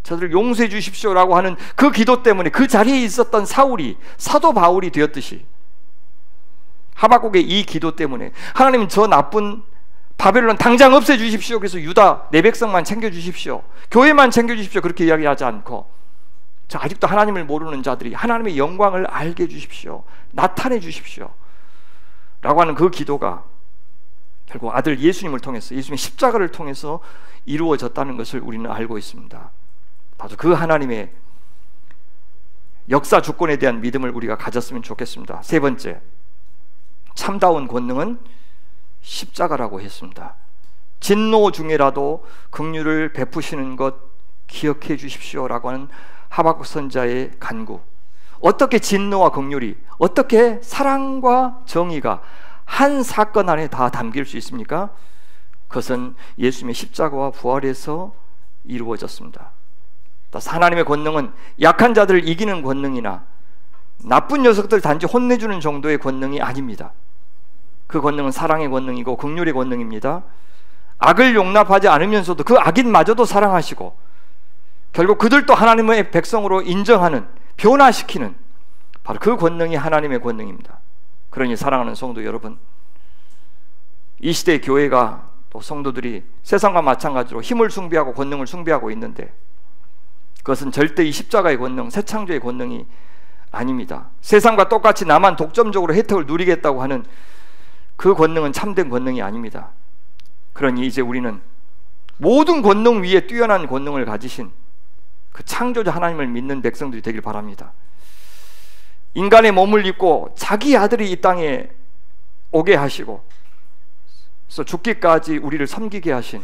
A: 저들을 용서해 주십시오라고 하는 그 기도 때문에 그 자리에 있었던 사울이 사도 바울이 되었듯이 하박국의 이 기도 때문에 하나님 저 나쁜 바벨론 당장 없애주십시오. 그래서 유다 내 백성만 챙겨주십시오. 교회만 챙겨주십시오. 그렇게 이야기하지 않고 저 아직도 하나님을 모르는 자들이 하나님의 영광을 알게 해주십시오. 나타내 주십시오. 라고 하는 그 기도가 결국 아들 예수님을 통해서 예수님의 십자가를 통해서 이루어졌다는 것을 우리는 알고 있습니다. 바로 그 하나님의 역사 주권에 대한 믿음을 우리가 가졌으면 좋겠습니다. 세 번째, 참다운 권능은 십자가라고 했습니다. 진노 중에라도 긍휼을 베푸시는 것 기억해 주십시오라고 하는 하박국 선지자의 간구. 어떻게 진노와 긍휼이, 어떻게 사랑과 정의가 한 사건 안에 다 담길 수 있습니까? 그것은 예수님의 십자가와 부활에서 이루어졌습니다. 하나님의 권능은 약한 자들을 이기는 권능이나 나쁜 녀석들 단지 혼내주는 정도의 권능이 아닙니다. 그 권능은 사랑의 권능이고 긍휼의 권능입니다. 악을 용납하지 않으면서도 그 악인마저도 사랑하시고 결국 그들도 하나님의 백성으로 인정하는, 변화시키는 바로 그 권능이 하나님의 권능입니다. 그러니 사랑하는 성도 여러분, 이 시대의 교회가 또 성도들이 세상과 마찬가지로 힘을 숭배하고 권능을 숭배하고 있는데 그것은 절대 이 십자가의 권능, 새 창조의 권능이 아닙니다. 세상과 똑같이 나만 독점적으로 혜택을 누리겠다고 하는 그 권능은 참된 권능이 아닙니다. 그러니 이제 우리는 모든 권능 위에 뛰어난 권능을 가지신 그 창조자 하나님을 믿는 백성들이 되길 바랍니다. 인간의 몸을 입고 자기 아들이 이 땅에 오게 하시고 그래서 죽기까지 우리를 섬기게 하신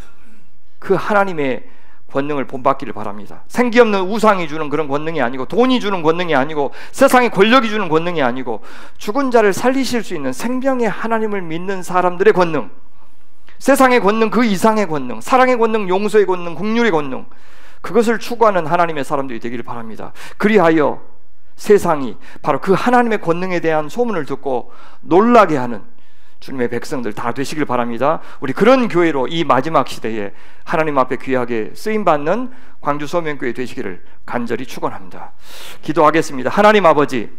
A: 그 하나님의 권능을 본받기를 바랍니다. 생기 없는 우상이 주는 그런 권능이 아니고, 돈이 주는 권능이 아니고, 세상의 권력이 주는 권능이 아니고, 죽은 자를 살리실 수 있는 생명의 하나님을 믿는 사람들의 권능, 세상의 권능 그 이상의 권능, 사랑의 권능, 용서의 권능, 긍휼의 권능, 그것을 추구하는 하나님의 사람들이 되기를 바랍니다. 그리하여 세상이 바로 그 하나님의 권능에 대한 소문을 듣고 놀라게 하는, 주님의 백성들 다 되시길 바랍니다. 우리 그런 교회로 이 마지막 시대에 하나님 앞에 귀하게 쓰임받는 광주 소명교회 되시기를 간절히 축원합니다. 기도하겠습니다. 하나님 아버지,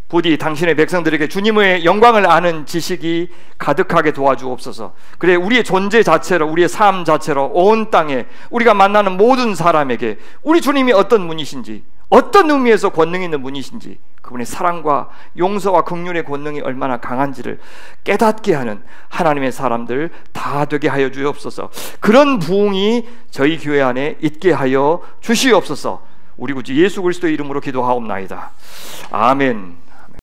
A: 부디 당신의 백성들에게 주님의 영광을 아는 지식이 가득하게 도와주옵소서. 그래 우리의 존재 자체로, 우리의 삶 자체로 온 땅에 우리가 만나는 모든 사람에게 우리 주님이 어떤 분이신지, 어떤 의미에서 권능 있는 분이신지, 그분의 사랑과 용서와 긍휼의 권능이 얼마나 강한지를 깨닫게 하는 하나님의 사람들 다 되게 하여 주옵소서. 그런 부흥이 저희 교회 안에 있게 하여 주시옵소서. 우리 구주 예수 그리스도의 이름으로 기도하옵나이다. 아멘.